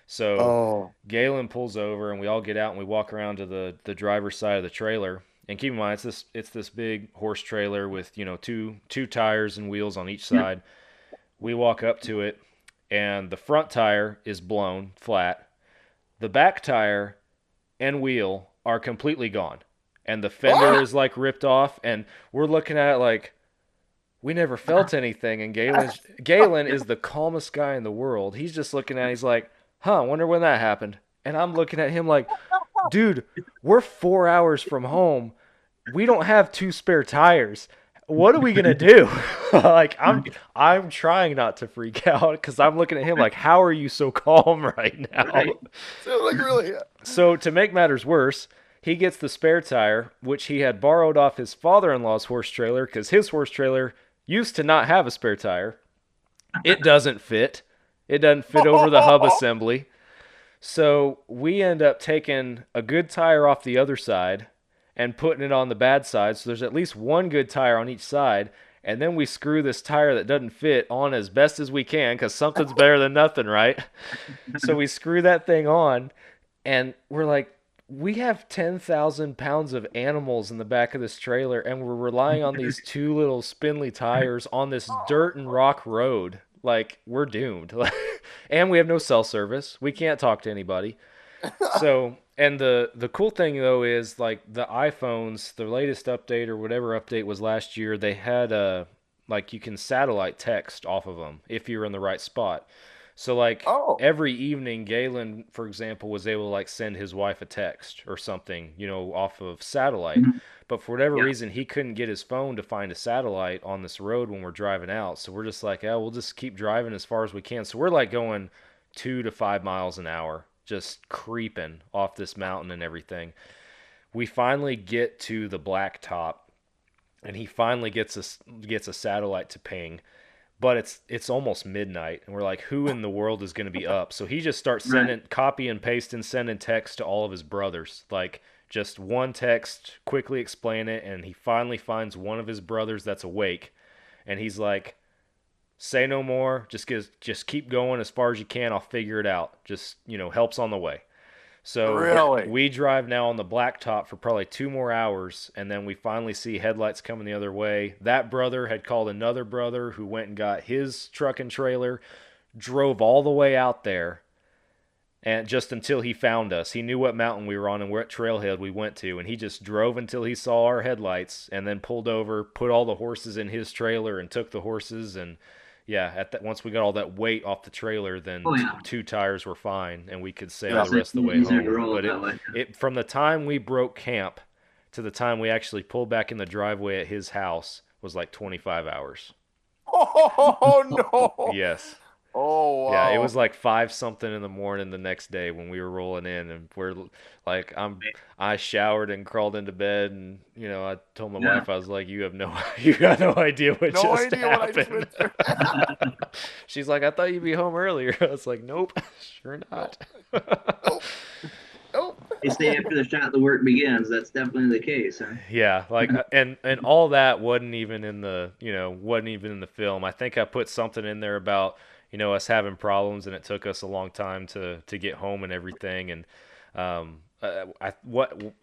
A: So Galen pulls over, and we all get out, and we walk around to the driver's side of the trailer. And keep in mind, it's this big horse trailer with, two tires and wheels on each side. We walk up to it, and the front tire is blown flat. The back tire and wheel are completely gone. And the fender is like ripped off, and we're looking at it like, we never felt anything. And Galen is the calmest guy in the world. He's just looking at it, he's like, I wonder when that happened. And I'm looking at him like, dude, we're 4 hours from home. We don't have 2 spare tires. What are we gonna do? Like, I'm trying not to freak out because I'm looking at him like, how are you so calm right now?
H: Like, really?
A: So to make matters worse, he gets the spare tire, which he had borrowed off his father-in-law's horse trailer because his horse trailer used to not have a spare tire. It doesn't fit. It doesn't fit over the hub assembly. So we end up taking a good tire off the other side and putting it on the bad side. So there's at least one good tire on each side. And then we screw this tire that doesn't fit on as best as we can because something's better than nothing, right? So we screw that thing on, and we're like, we have 10,000 pounds of animals in the back of this trailer, and we're relying on these 2 little spindly tires on this dirt and rock road. Like, we're doomed. And we have no cell service. We can't talk to anybody. So, and the cool thing, though, is, like, the iPhones, the latest update or whatever update was last year, they had, you can satellite text off of them if you're in the right spot. So, every evening, Galen, for example, was able to, send his wife a text or something, off of satellite. Mm-hmm. But for whatever reason, he couldn't get his phone to find a satellite on this road when we're driving out. So we're just like, we'll just keep driving as far as we can. So we're, going 2 to 5 miles an hour, just creeping off this mountain and everything. We finally get to the blacktop, and he finally gets a satellite to ping. But it's almost midnight, and we're like, who in the world is going to be up? So he just starts sending, copy and pasting, sending text to all of his brothers. Just one text, quickly explain it, and he finally finds one of his brothers that's awake. And he's like, say no more, just keep going as far as you can, I'll figure it out. Just, help's on the way. So we drive now on the blacktop for probably 2 more hours, and then we finally see headlights coming the other way. That brother had called another brother who went and got his truck and trailer, drove all the way out there, and just until he found us. He knew what mountain we were on and what trailhead we went to, and he just drove until he saw our headlights, and then pulled over, put all the horses in his trailer, and took the horses, and once we got all that weight off the trailer, then 2 tires were fine, and we could sail the rest of the way home. But from the time we broke camp to the time we actually pulled back in the driveway at his house was 25 hours.
H: Oh, no.
A: Yes.
H: Oh, wow.
A: Yeah, it was 5-something in the morning the next day when we were rolling in, and we're I showered and crawled into bed, and I told my wife, I was like, you got no idea what just happened. She's like, I thought you'd be home earlier. I was like, nope, sure not.
G: Nope. They say after the shot, the work begins. That's definitely the case, huh?
A: Yeah, and all that wasn't even in the film. I think I put something in there about us having problems, and it took us a long time to get home and everything. And the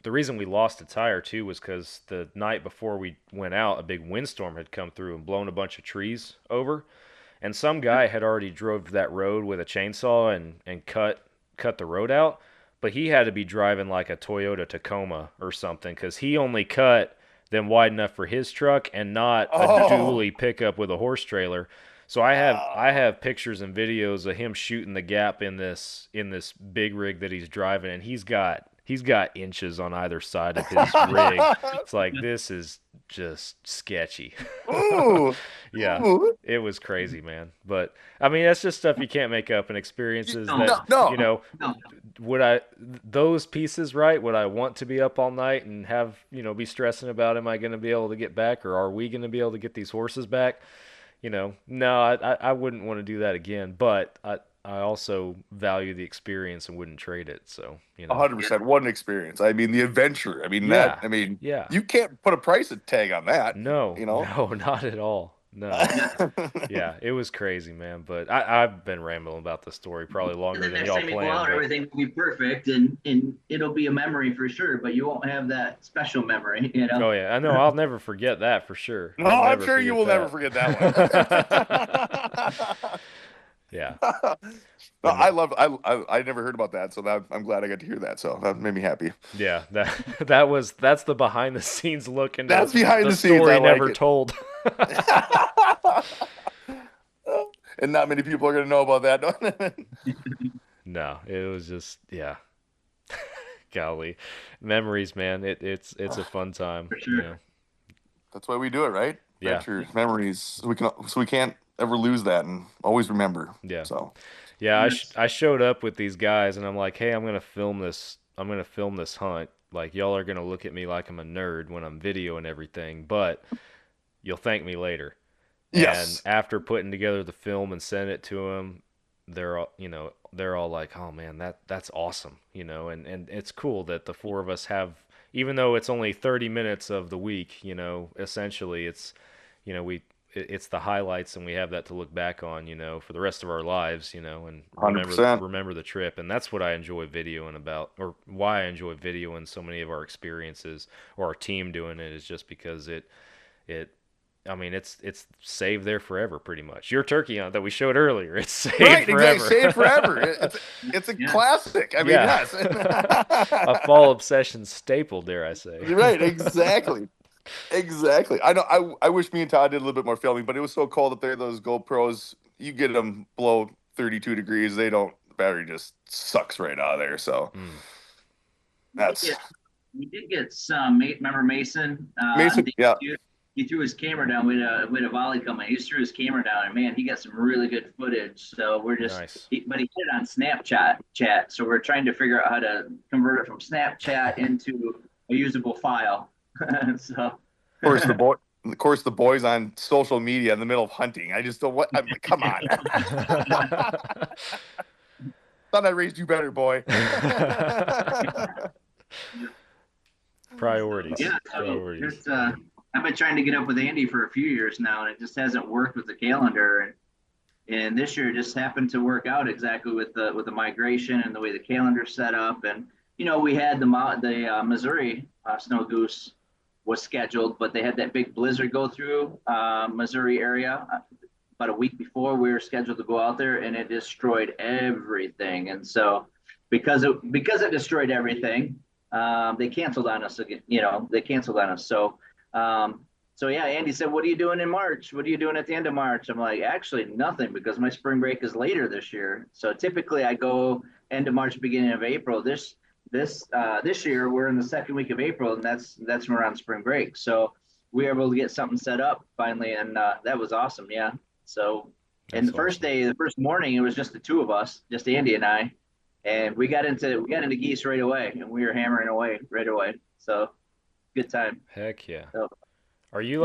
A: reason we lost a tire too was because the night before we went out, a big windstorm had come through and blown a bunch of trees over, and some guy had already drove that road with a chainsaw and cut the road out, but he had to be driving like a Toyota Tacoma or something because he only cut them wide enough for his truck and not a dually pickup with a horse trailer. So I have pictures and videos of him shooting the gap in this big rig that he's driving, and he's got inches on either side of his rig. It's like, this is just sketchy.
H: Ooh.
A: Yeah,
H: Ooh.
A: it was crazy, man. But I mean, that's just stuff you can't make up, and experiences that
H: No.
A: you know. Those pieces, right? Would I want to be up all night and have, be stressing about, am I going to be able to get back, or are we going to be able to get these horses back? No, I wouldn't want to do that again. But I also value the experience and wouldn't trade it. So
H: 100%. What an experience! I mean, the adventure. I mean,
A: yeah.
H: you can't put a price tag on that.
A: No, no, not at all. No. Yeah, it was crazy, man. But I've been rambling about the story probably longer than y'all planned.
G: Everything will be perfect, and it'll be a memory for sure, but you won't have that special memory,
A: Oh, yeah. I know. I'll never forget that for sure.
H: No, I'm sure you will never forget that one.
A: Yeah.
H: No, I never heard about that, so I'm glad I got to hear that. So that made me happy.
A: Yeah, that's the behind the scenes look into
H: that's behind the scenes
A: story
H: I
A: never
H: like
A: told.
H: And not many people are going to know about that.
A: No, it was just, yeah. Golly, memories, man. It's a fun time.
G: For sure.
H: That's why we do it, right?
A: Yeah.
H: Adventure, memories, so we can't ever lose that and always remember.
A: Yeah.
H: So.
A: Yeah, I showed up with these guys, and I'm like, hey, I'm gonna film this hunt. Like, y'all are gonna look at me like I'm a nerd when I'm videoing everything, but you'll thank me later.
H: Yes.
A: And after putting together the film and sending it to them, they're all like, oh man, that's awesome, and it's cool that the four of us have, even though it's only 30 minutes of the week, essentially it's, it's the highlights, and we have that to look back on, for the rest of our lives, and remember the trip. And that's what I enjoy videoing about, or why I enjoy videoing so many of our experiences, or our team doing it, is just because it's saved there forever, pretty much. Your turkey hunt that we showed earlier, it's saved forever.
H: Exactly. Saved forever. It's a classic. I mean, yes.
A: A fall obsession staple, dare I say.
H: Right, exactly. Exactly. I know. I wish me and Todd did a little bit more filming, but it was so cold up there. Those GoPros, you get them below 32 degrees, the battery just sucks right out of there. So that's.
G: We did get some. Remember Mason?
H: Mason, yeah.
G: He threw his camera down. We had a volley coming. He just threw his camera down, and man, he got some really good footage. So we're just,
A: nice.
G: But he did it on Snapchat. So we're trying to figure out how to convert it from Snapchat into a usable file. So,
H: of course, the boys on social media in the middle of hunting. I just don't. Come on. Thought I raised you better, boy.
A: Priorities.
G: Yeah.
A: Priorities.
G: I've been trying to get up with Andy for a few years now, and it just hasn't worked with the calendar. And this year just happened to work out exactly with the migration and the way the calendar's set up. And we had the Missouri Snow Goose was scheduled, but they had that big blizzard go through Missouri area about a week before we were scheduled to go out there, and it destroyed everything. And so because it destroyed everything, they canceled on us again. They canceled on us. So yeah, Andy said, what are you doing in March? What are you doing at the end of March? I'm like, actually nothing, because my spring break is later this year. So typically I go end of March, beginning of April. This year we're in the second week of April, and that's when we're on spring break. So we were able to get something set up finally, and that was awesome. Yeah. So, and the first morning, it was just the two of us, just Andy and I, and we got into geese right away, and we were hammering away right away. So good time.
A: Heck yeah.
G: So,
A: are you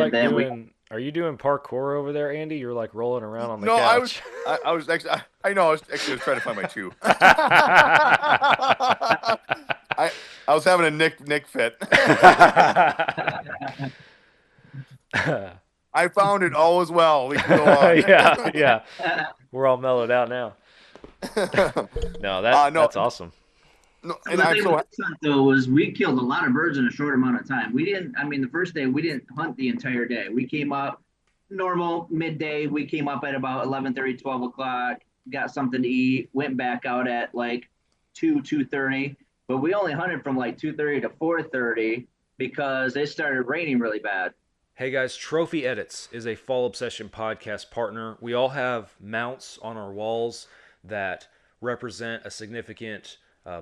A: doing parkour over there, Andy? You're like rolling around on the couch.
H: I was actually trying to find my shoe. I was having a Nick fit. I found it all as well. We can go on.
A: Yeah. We're all mellowed out now. No, that's awesome.
H: No,
G: and the thing with this hunt, though, was we killed a lot of birds in a short amount of time. The first day, we didn't hunt the entire day. We came up normal midday. We came up at about 11:30, 12 o'clock, got something to eat, went back out at like 2:30. But we only hunted from like 2:30 to 4:30 because it started raining really bad.
A: Hey guys, Trophy Edits is a Fall Obsession podcast partner. We all have mounts on our walls that represent a significant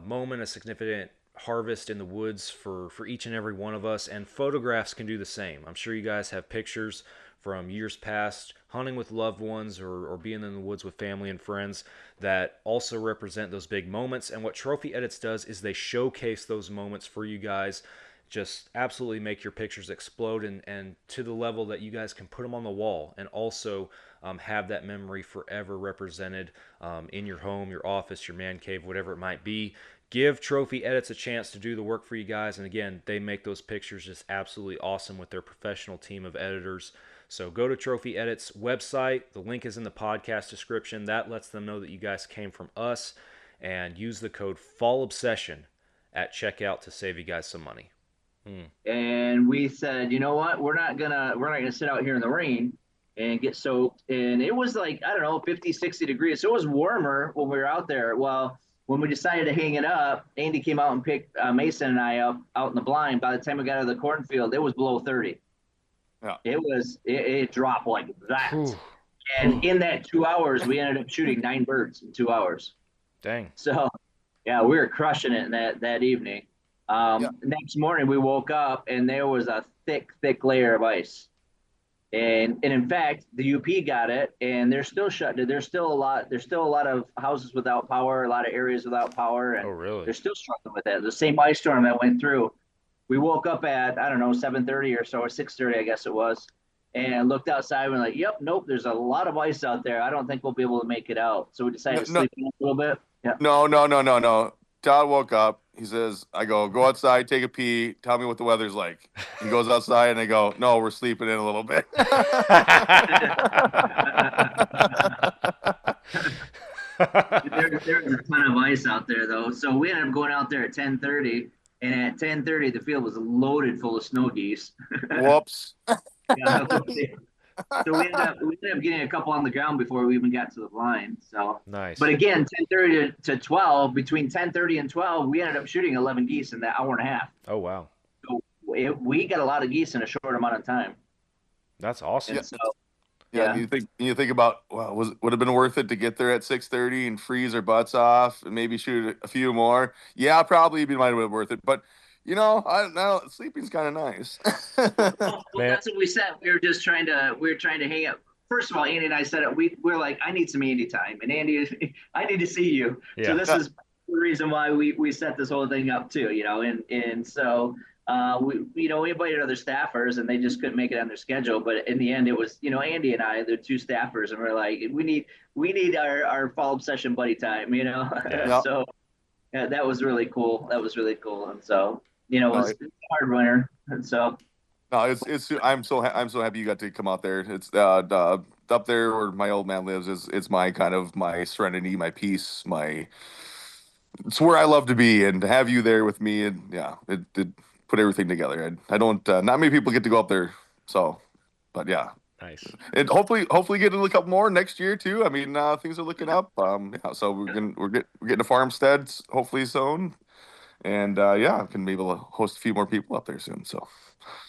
A: moment, a significant harvest in the woods for each and every one of us, and photographs can do the same. I'm sure you guys have pictures from years past, hunting with loved ones or being in the woods with family and friends that also represent those big moments. And what Trophy Edits does is they showcase those moments for you guys. Just absolutely make your pictures explode and to the level that you guys can put them on the wall and also have that memory forever represented in your home, your office, your man cave, whatever it might be. Give Trophy Edits a chance to do the work for you guys. And again, they make those pictures just absolutely awesome with their professional team of editors. So go to Trophy Edits website. The link is in the podcast description. That lets them know that you guys came from us, and use the code FALLOBSESSION at checkout to save you guys some money.
G: And we said, you know what? We're not gonna sit out here in the rain and get soaked. And it was like, I don't know, 50, 60 degrees. So it was warmer when we were out there. Well, when we decided to hang it up, Andy came out and picked Mason and I up out in the blind. By the time we got out of the cornfield, it was below 30.
H: Yeah.
G: It dropped like that. And in that 2 hours, we ended up shooting 9 birds in 2 hours.
A: Dang.
G: So, yeah, we were crushing it that evening. Next morning, we woke up and there was a thick layer of ice. And in fact, the UP got it, and they're still shut. There's still a lot of houses without power, a lot of areas without power, and they're still struggling with that. The same ice storm that went through. We woke up at, I don't know, 7:30 or so, or 6:30, I guess it was, and looked outside and we're like, yep, nope, there's a lot of ice out there. I don't think we'll be able to make it out. So we decided to sleep in a little bit. Yeah.
H: No. Todd woke up. He says, go outside, take a pee, tell me what the weather's like. He goes outside and I go, no, we're sleeping in a little bit.
G: There's a ton of ice out there, though. So we ended up going out there at 10:30, and at 10:30, the field was loaded full of snow geese.
H: Whoops.
G: So we ended up getting a couple on the ground before we even got to the blind. So
A: nice.
G: But again, 10:30 to 12, between 10:30 and 12, we ended up shooting 11 geese in that hour and a half.
A: Oh wow.
G: So we got a lot of geese in a short amount of time.
A: That's awesome.
G: So,
H: yeah. You think about, well, would have been worth it to get there at 6:30 and freeze our butts off and maybe shoot a few more? Yeah, probably it might have been worth it, but you know, sleeping's kind of nice.
G: well, that's what we said. We were trying to hang out. First of all, Andy and I said it. We're like, I need some Andy time, and Andy, I need to see you. Yeah. So this is the reason why we set this whole thing up too. You know, and so we invited other staffers, and they just couldn't make it on their schedule. But in the end, it was Andy and I, the 2 staffers, and we're like, we need our fall obsession buddy time. Yeah. So yeah, that was really cool. And so. It was a hard winter, and so.
H: No, I'm so happy you got to come out there. It's up there where my old man lives. It's my kind of my serenity, my peace, it's where I love to be, and to have you there with me, and yeah, it put everything together. I don't not many people get to go up there, so, but yeah.
A: Nice.
H: And hopefully get a couple more next year too. I mean, things are looking up. So we're getting a farmstead hopefully soon. And can be able to host a few more people up there soon. So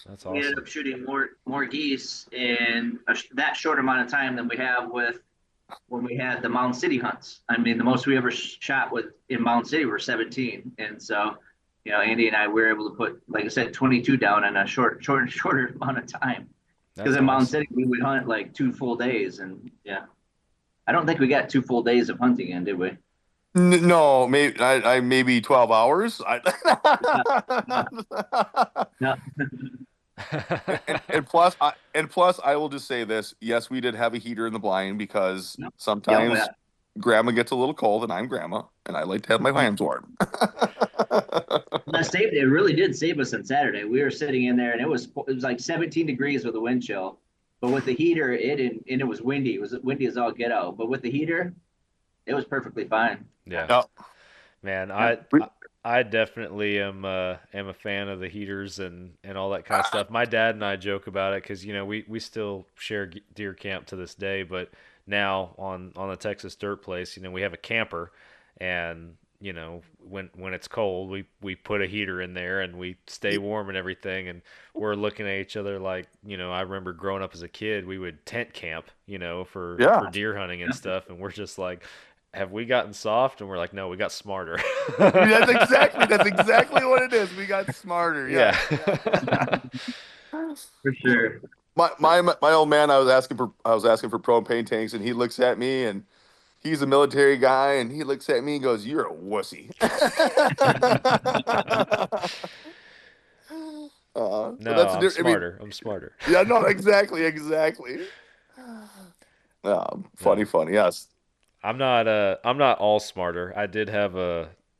A: that's awesome.
G: We ended up shooting more geese in that short amount of time than we have when we had the Mound City hunts. I mean, the most we ever shot in Mound City were 17. And so, Andy and I were able to put, like I said, 22 down in a shorter amount of time. Because in Mound City we would hunt like 2 full days, and yeah, I don't think we got 2 full days of hunting in, did we?
H: No, maybe 12 hours.
G: No.
H: and plus, I will just say this: yes, we did have a heater in the blind because sometimes Grandma gets a little cold, and I'm Grandma, and I like to have my hands warm.
G: It really did save us on Saturday. We were sitting in there, and it was like 17 degrees with a wind chill, but with the heater, it was windy. It was windy as all get out, but with the heater, it was perfectly fine.
A: Yeah.
H: Oh.
A: Man, I definitely am a fan of the heaters and all that kind of stuff. My dad and I joke about it because we still share deer camp to this day, but now on the Texas dirt place, we have a camper, and you know, when it's cold, we put a heater in there and we stay warm and everything. And we're looking at each other like, you know, I remember growing up as a kid, we would tent camp, you know, for
H: Yeah.
A: deer hunting and stuff. And we're just like, have we gotten soft? And we're like, no, we got smarter.
H: That's exactly what it is. We got smarter.
A: Yeah.
G: For sure.
H: My old man, I was asking for propane tanks, and he looks at me, and he's a military guy, and he looks at me and goes, "You're a wussy."
A: No,
H: that's
A: I'm smarter. I'm smarter.
H: Yeah, no, exactly. Funny. Yes.
A: I'm not all smarter. I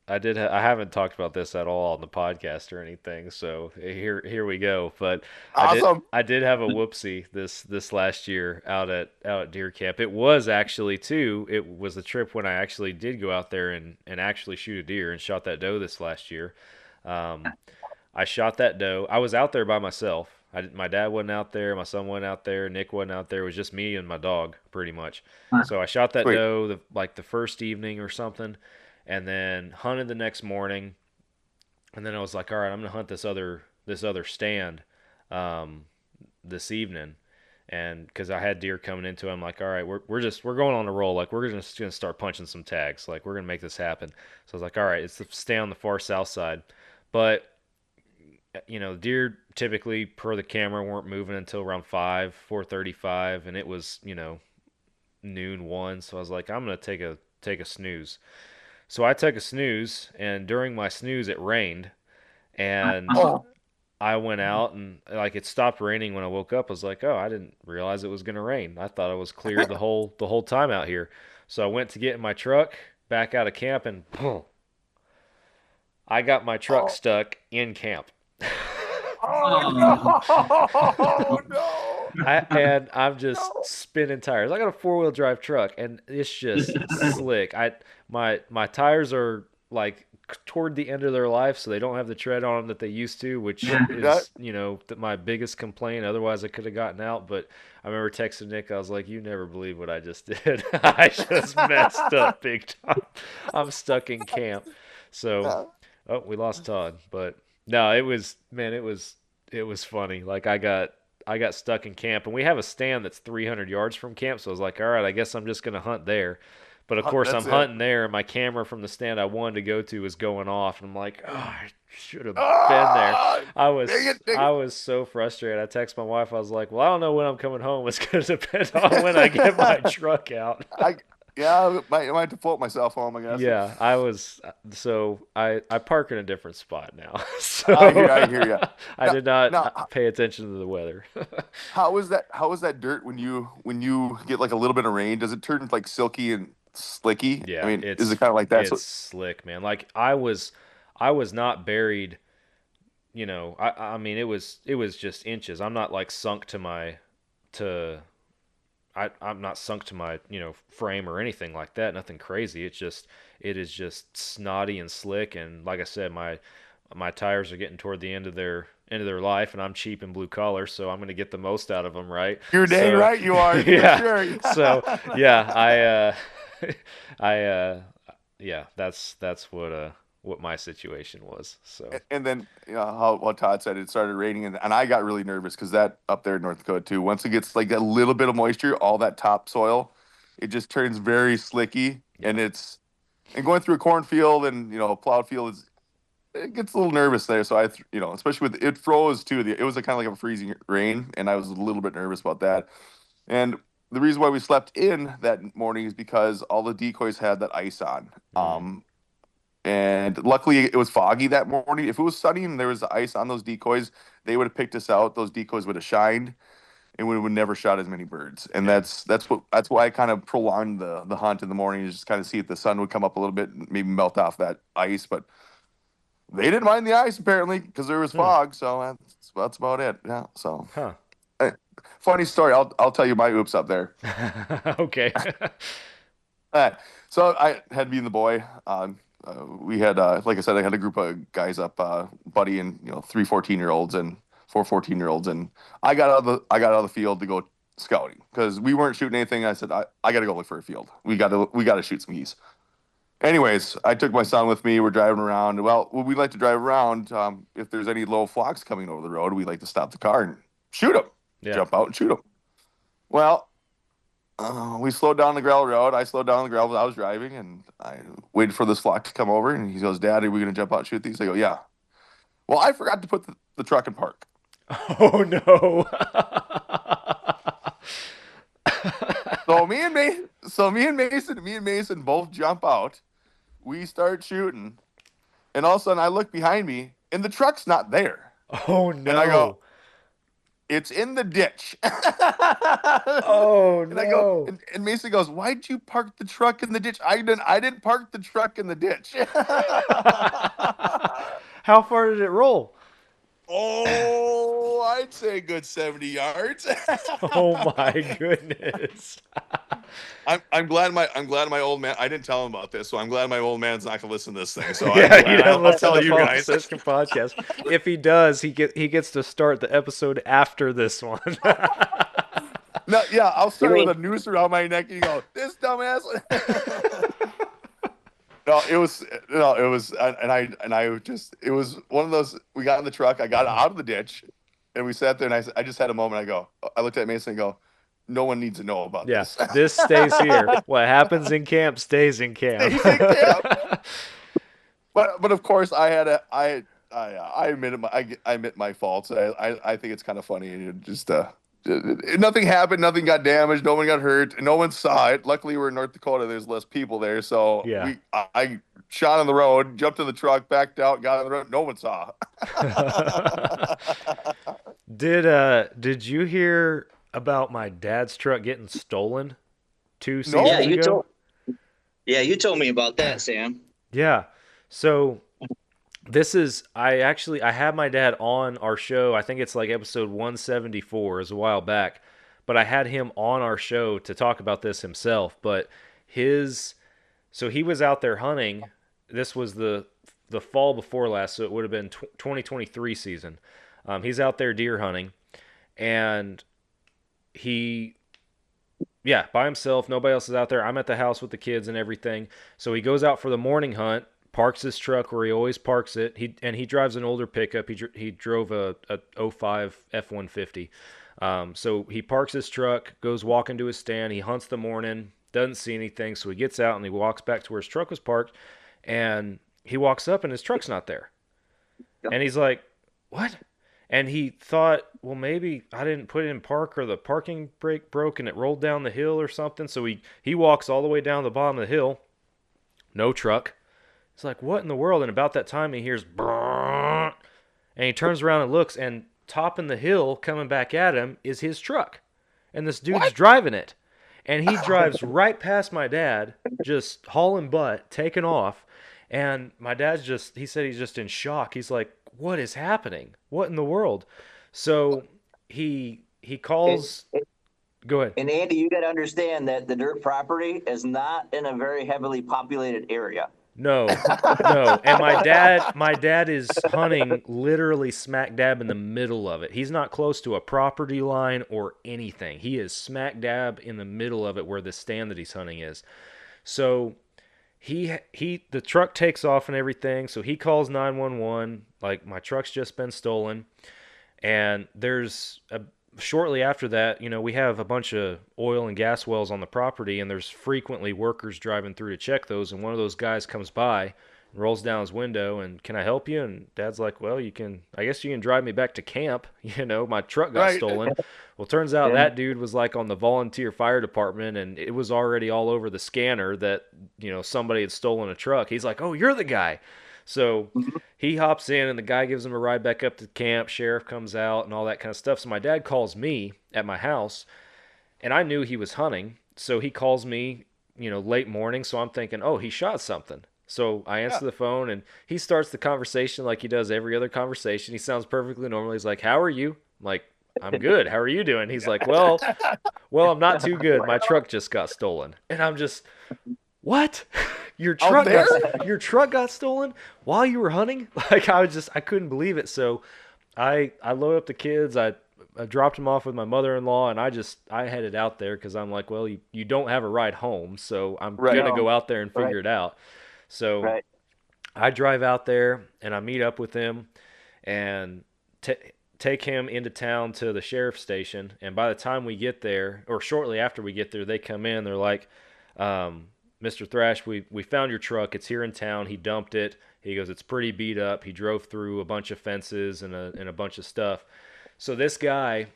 A: haven't talked about this at all on the podcast or anything. So here we go. But
H: Awesome.
A: I did have a whoopsie this last year out at deer camp. It was actually too. It was a trip when I actually did go out there and actually shoot a deer and shot that doe this last year. I shot that doe. I was out there by myself. My dad wasn't out there. My son wasn't out there. Nick wasn't out there. It was just me and my dog, pretty much. So I shot that
H: Sweet.
A: doe the first evening or something, and then hunted the next morning. And then I was like, all right, I'm gonna hunt this other stand this evening, and because I had deer coming into it, I'm like, all right, we're going on a roll. Like we're just gonna start punching some tags. Like we're gonna make this happen. So I was like, all right, it's the stay on the far south side, but you know, deer typically per the camera weren't moving until around 4:35, and it was, you know, noon 1. So I was like, I'm gonna take a snooze. So I took a snooze, and during my snooze it rained, and I went out and like it stopped raining when I woke up. I was like, oh, I didn't realize it was gonna rain. I thought it was clear the whole time out here. So I went to get in my truck back out of camp, and boom, I got my truck stuck in camp.
H: Oh no!
A: And I'm just spinning tires. I got a 4-wheel drive truck, and it's just slick. My tires are like toward the end of their life, so they don't have the tread on them that they used to, which is, you know, my biggest complaint. Otherwise, I could have gotten out. But I remember texting Nick. I was like, "You never believe what I just did. I just messed up big time. I'm stuck in camp." So, oh, we lost Todd, but. No, it was funny. Like I got stuck in camp, and we have a stand that's 300 yards from camp, so I was like, all right, I guess I'm just gonna hunt there. But of course, I'm hunting there, and my camera from the stand I wanted to go to was going off, and I'm like, oh, I should have been there. I was so frustrated. I texted my wife. I was like, well, I don't know when I'm coming home. It's gonna depend on when I get my truck out.
H: I might have to float myself home, I guess.
A: Yeah, I was. So I park in a different spot now. So
H: I hear you.
A: I did not pay attention to the weather.
H: How is that dirt when you get like a little bit of rain? Does it turn like silky and slicky?
A: Yeah,
H: I mean, is it kind of like that?
A: It's slick, man. Like I was not buried. You know, I mean, it was just inches. I'm not like sunk to my I'm not sunk to my, you know, frame or anything like that. Nothing crazy. It is just snotty and slick. And like I said, my tires are getting toward the end of their life, and I'm cheap and blue collar, so I'm going to get the most out of them, right?
H: You're dang right you are.
A: Yeah.
H: Sure.
A: So yeah, yeah, that's what my situation was. So
H: And then, you know, how Todd said, it started raining, and I got really nervous because that up there in North Dakota too, once it gets like a little bit of moisture, all that topsoil, it just turns very slicky, and going through a cornfield and, you know, a plowed field it gets a little nervous there. So you know, especially with it froze too. It was kind of like a freezing rain, and I was a little bit nervous about that. And the reason why we slept in that morning is because all the decoys had that ice on. And luckily it was foggy that morning. If it was sunny and there was ice on those decoys, they would have picked us out. Those decoys would have shined, and we would never shot as many birds. And that's why I kind of prolonged the hunt in the morning, is just kind of see if the sun would come up a little bit and maybe melt off that ice. But they didn't mind the ice apparently because there was fog. So that's about it. Yeah. So funny story. I'll tell you my oops up there.
A: Okay.
H: So I had me and the boy. We had, like I said, I had a group of guys up, Buddy and, you know, 3 14-year-olds and 4 14-year-olds, and I got out of the field to go scouting because we weren't shooting anything. I said I got to go look for a field. We got to shoot some geese. Anyways, I took my son with me. We're driving around. Well, when we like to drive around, if there's any low flocks coming over the road, we like to stop the car and shoot them.
A: Yeah.
H: Jump out and shoot them. Well, we slowed down the gravel road. I slowed down the gravel. I was driving, and I waited for this flock to come over. And he goes, "Dad, are we going to jump out and shoot these?" I go, "Yeah." Well, I forgot to put the truck in park.
A: Oh no.
H: So me and Mason both jump out. We start shooting, and all of a sudden I look behind me, and the truck's not there.
A: Oh no.
H: And I go, "It's in the ditch."
A: Oh
H: and
A: no.
H: I go, and Mason goes, "Why'd you park the truck in the ditch?" I didn't park the truck in the ditch.
A: How far did it roll?
H: Oh, I'd say a good 70 yards.
A: Oh my goodness.
H: I'm glad my old man. I didn't tell him about this, so I'm glad my old man's not gonna listen to this thing. So
A: I'll
H: tell you guys.
A: Podcast. If he does, he gets to start the episode after this one.
H: No, yeah, I'll start with a noose around my neck. And you go, "This dumbass." It was, it was one of those. We got in the truck. I got out of the ditch, and we sat there. And I just had a moment. I looked at Mason and go, "No one needs to know about this."
A: Yeah, this stays here. What happens in camp stays in camp.
H: But of course, I admit my faults. I think it's kind of funny. And just nothing happened. Nothing got damaged. No one got hurt. No one saw it. Luckily, we're in North Dakota. There's less people there. So
A: yeah.
H: I shot on the road, jumped in the truck, backed out, got on the road. No one saw.
A: Did you hear about my dad's truck getting stolen 2 seasons ago?
J: You told me about that, Sam.
A: Yeah. So I had my dad on our show. I think it's like episode 174 is a while back, but I had him on our show to talk about this himself. But so he was out there hunting. This was the fall before last, so it would have been 2023 season. He's out there deer hunting, and by himself. Nobody else is out there. I'm at the house with the kids and everything. So he goes out for the morning hunt, parks his truck where he always parks it. He drives an older pickup. He drove a 05 F-150. So he parks his truck, goes walking to his stand. He hunts the morning, doesn't see anything. So he gets out and he walks back to where his truck was parked, and he walks up and his truck's not there. Yep. And he's like, "What?" And he thought, well, maybe I didn't put it in park, or the parking brake broke and it rolled down the hill or something. So he walks all the way down the bottom of the hill. No truck. It's like, what in the world? And about that time he hears brrrr, and he turns around and looks, and topping the hill coming back at him is his truck. And this dude's driving it. And he drives right past my dad, just hauling butt, taking off. And my dad's he said he's just in shock. He's like, what is happening? What in the world? So he calls. Go ahead.
J: And Andy, you got to understand that the dirt property is not in a very heavily populated area.
A: No. And my dad is hunting literally smack dab in the middle of it. He's not close to a property line or anything. He is smack dab in the middle of it where the stand that he's hunting is. So the truck takes off and everything. So he calls 911, like, my truck's just been stolen. And shortly after that, we have a bunch of oil and gas wells on the property, and there's frequently workers driving through to check those. And one of those guys comes by and rolls down his window and, "Can I help you?" And Dad's like, "Well, I guess you can drive me back to camp. My truck got stolen." Well, turns out that dude was like on the volunteer fire department, and it was already all over the scanner that, somebody had stolen a truck. He's like, "Oh, you're the guy." So he hops in, and the guy gives him a ride back up to camp. Sheriff comes out and all that kind of stuff. So my dad calls me at my house, and I knew he was hunting. So he calls me, late morning. So I'm thinking, oh, he shot something. So I answer the phone, and he starts the conversation like he does every other conversation. He sounds perfectly normal. He's like, "How are you?" I'm like, "I'm good. How are you doing?" He's like, well, I'm not too good. My truck just got stolen." And I'm just, what? Your truck got stolen while you were hunting? Like, I couldn't believe it. So I loaded up the kids. I dropped them off with my mother-in-law, and I headed out there because I'm like, well, you don't have a ride home, so I'm going to go out there and figure it out. So
J: Right.
A: I drive out there and I meet up with him and take him into town to the sheriff's station. And by the time we get there, or shortly after we get there, they come in. They're like, Mr. Thrash, we found your truck. It's here in town. He dumped it. He goes, it's pretty beat up. He drove through a bunch of fences and a bunch of stuff. So this guy,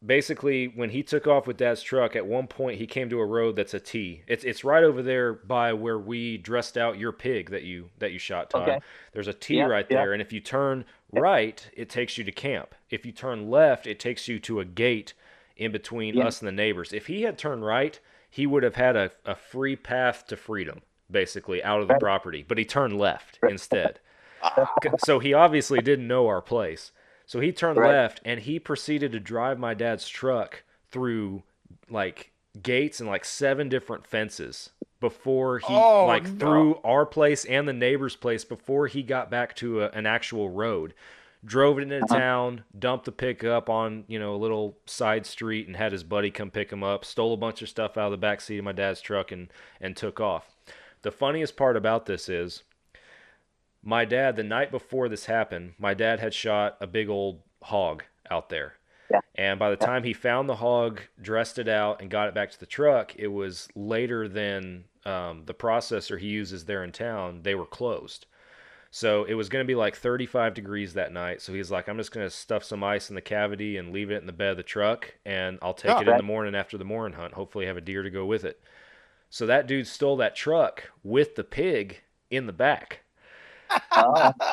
A: basically, when he took off with Dad's truck, at one point he came to a road that's a T. It's right over there by where we dressed out your pig that you shot, Todd.
J: Okay.
A: There's a T right there, and if you turn right, it takes you to camp. If you turn left, it takes you to a gate in between us and the neighbors. If he had turned right, he would have had a free path to freedom, basically, out of the property. But he turned left instead. So he obviously didn't know our place. So he turned left, and he proceeded to drive my dad's truck through, like, gates and, like, 7 different fences before he, through our place and the neighbor's place before he got back to an actual road. Drove it into town, dumped the pickup on, a little side street and had his buddy come pick him up, stole a bunch of stuff out of the backseat of my dad's truck and took off. The funniest part about this is my dad, the night before this happened, my dad had shot a big old hog out there.
J: Yeah.
A: And by the time he found the hog, dressed it out, and got it back to the truck, it was later than the processor he uses there in town. They were closed. So it was going to be like 35 degrees that night. So he's like, I'm just going to stuff some ice in the cavity and leave it in the bed of the truck, and I'll take it in the morning after the morning hunt. Hopefully have a deer to go with it. So that dude stole that truck with the pig in the back.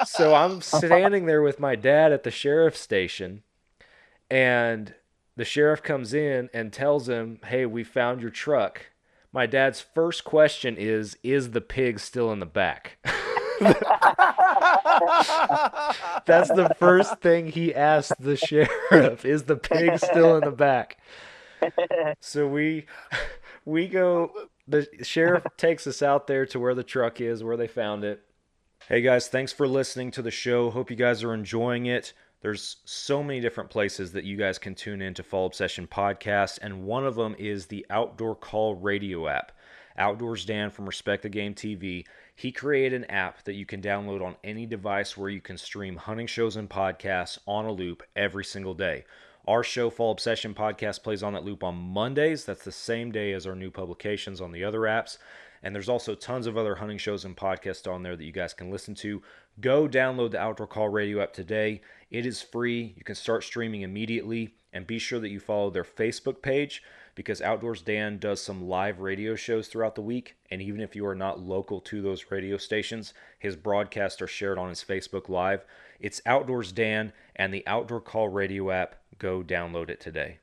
A: So I'm standing there with my dad at the sheriff's station, and the sheriff comes in and tells him, hey, we found your truck. My dad's first question is the pig still in the back? That's the first thing he asked the sheriff, is the pig still in the back? So we go, the sheriff takes us out there to where the truck is, where they found it. Hey guys, thanks for listening to the show. Hope you guys are enjoying it. There's so many different places that you guys can tune in to Fall Obsession Podcast, and one of them is the Outdoor Call radio app. Outdoors Dan from Respect the Game TV, he created an app that you can download on any device where you can stream hunting shows and podcasts on a loop every single day. Our show, Fall Obsession Podcast, plays on that loop on Mondays. That's the same day as our new publications on the other apps. And there's also tons of other hunting shows and podcasts on there that you guys can listen to. Go download the Outdoor Call radio app today. It is free. You can start streaming immediately. And be sure that you follow their Facebook page, because Outdoors Dan does some live radio shows throughout the week. And even if you are not local to those radio stations, his broadcasts are shared on his Facebook Live. It's Outdoors Dan and the Outdoor Call radio app. Go download it today.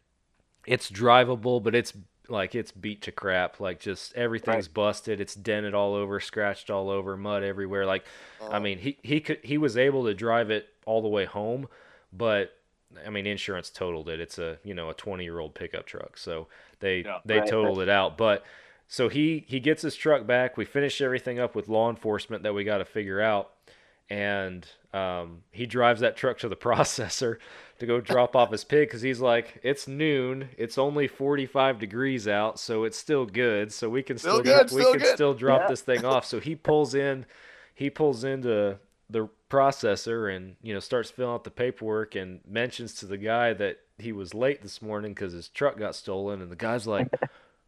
A: It's drivable, but it's beat to crap. Like, just everything's busted. It's dented all over, scratched all over, mud everywhere. Like, I mean, he was able to drive it all the way home, but I mean, insurance totaled it. It's a 20-year-old pickup truck, so they totaled it out. But so he gets his truck back. We finish everything up with law enforcement that we got to figure out, and he drives that truck to the processor to go drop off his pig, because he's like, it's noon, it's only 45 degrees out, so it's still good, so we can still drop this thing off. So he pulls into the processor and starts filling out the paperwork and mentions to the guy that he was late this morning because his truck got stolen, and the guy's like,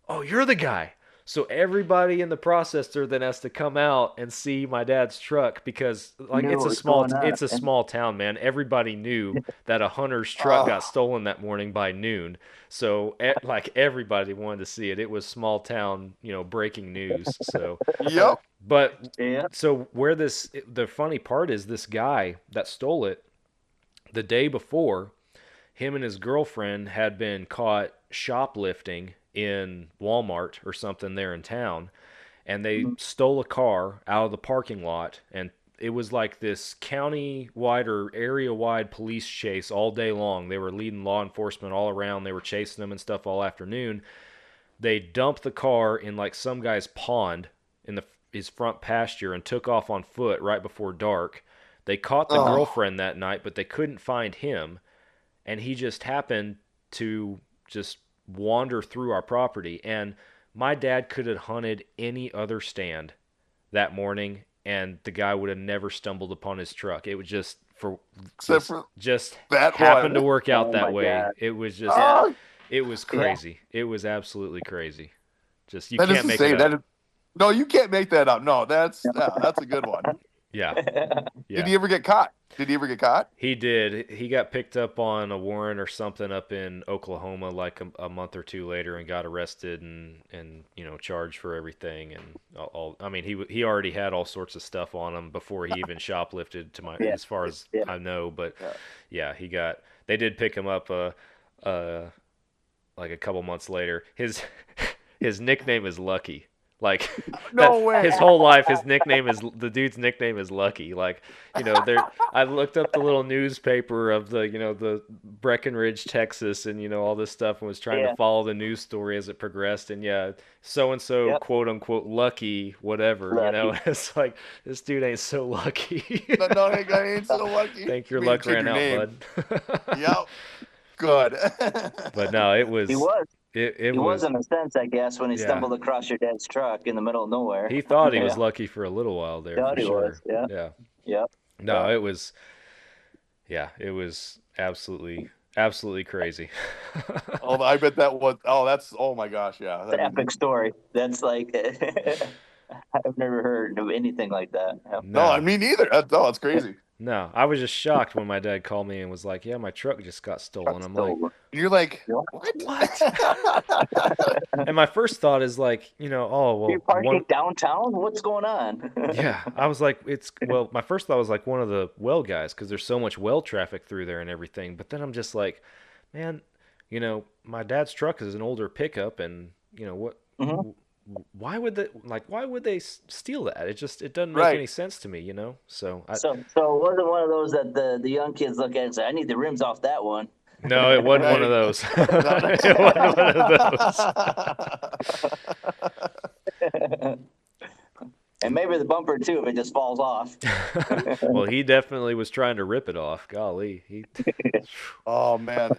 A: oh, you're the guy. So everybody in the processor then has to come out and see my dad's truck, because it's a small town, man. Everybody knew that a hunter's truck got stolen that morning by noon. So everybody wanted to see it. It was small town, breaking news. So
H: Yep.
A: But so the funny part is, this guy that stole it, the day before, him and his girlfriend had been caught shoplifting in Walmart or something there in town, and they stole a car out of the parking lot, and it was like this county-wide or area-wide police chase all day long. They were leading law enforcement all around. They were chasing them and stuff all afternoon. They dumped the car in like some guy's pond in his front pasture and took off on foot right before dark. They caught the girlfriend that night, but they couldn't find him, and he just happened to just wander through our property. And my dad could have hunted any other stand that morning, and the guy would have never stumbled upon his truck. It was just just
H: that
A: happened
H: one.
A: to work out
J: Oh
A: that
J: my
A: way.
J: God.
A: It was just
H: Oh,
A: it was crazy. It was absolutely crazy. Just you
H: that is
A: can't make
H: insane.
A: it up.
H: No, you can't make that up. No, that's a good one.
A: Yeah.
H: Did he ever get caught?
A: He did. He got picked up on a warrant or something up in Oklahoma like a month or two later and got arrested and charged for everything and all. I mean, he already had all sorts of stuff on him before he even shoplifted as far as I know. But yeah, they did pick him up like a couple months later. His nickname is Lucky. Like
H: way.
A: His whole life, the dude's nickname is Lucky. Like, I looked up the little newspaper of the Breckenridge, Texas, and all this stuff, and was trying to follow the news story as it progressed. And so and so, quote unquote, lucky, whatever.
J: Lucky.
A: It's like this dude ain't so lucky.
H: No, that guy ain't so lucky.
A: Think your luck ran out, bud.
H: Yep. Good.
A: But no, it was.
J: He was.
A: It
J: was in a sense, I guess, when he stumbled across your dad's truck in the middle of nowhere.
A: He thought he was lucky for a little while there.
J: Thought
A: for
J: he
A: sure.
J: was, yeah.
A: Yeah.
J: Yep.
A: No, it was. Yeah, it was absolutely crazy.
H: Oh, I bet that was. Oh, that's. Oh my gosh, yeah.
J: It's an epic story. That's like, I've never heard of anything like that.
H: No, me neither. That's crazy.
A: No, I was just shocked when my dad called me and was like, "Yeah, my truck just got stolen." I'm like,
H: "You're like, what?"
A: And my first thought is like, oh well,
J: you're parking downtown. What's going on?
A: Yeah, I was like, my first thought was like one of the well guys because there's so much well traffic through there and everything. But then I'm just like, man, my dad's truck is an older pickup, and what. Mm-hmm. Why would they steal that? It doesn't make any sense to me, So
J: it wasn't one of those that the young kids look at and say, "I need the rims off that one."
A: No, it wasn't one of those. It wasn't one of those.
J: And maybe the bumper too, if it just falls off.
A: Well, he definitely was trying to rip it off. Golly,
H: Oh man.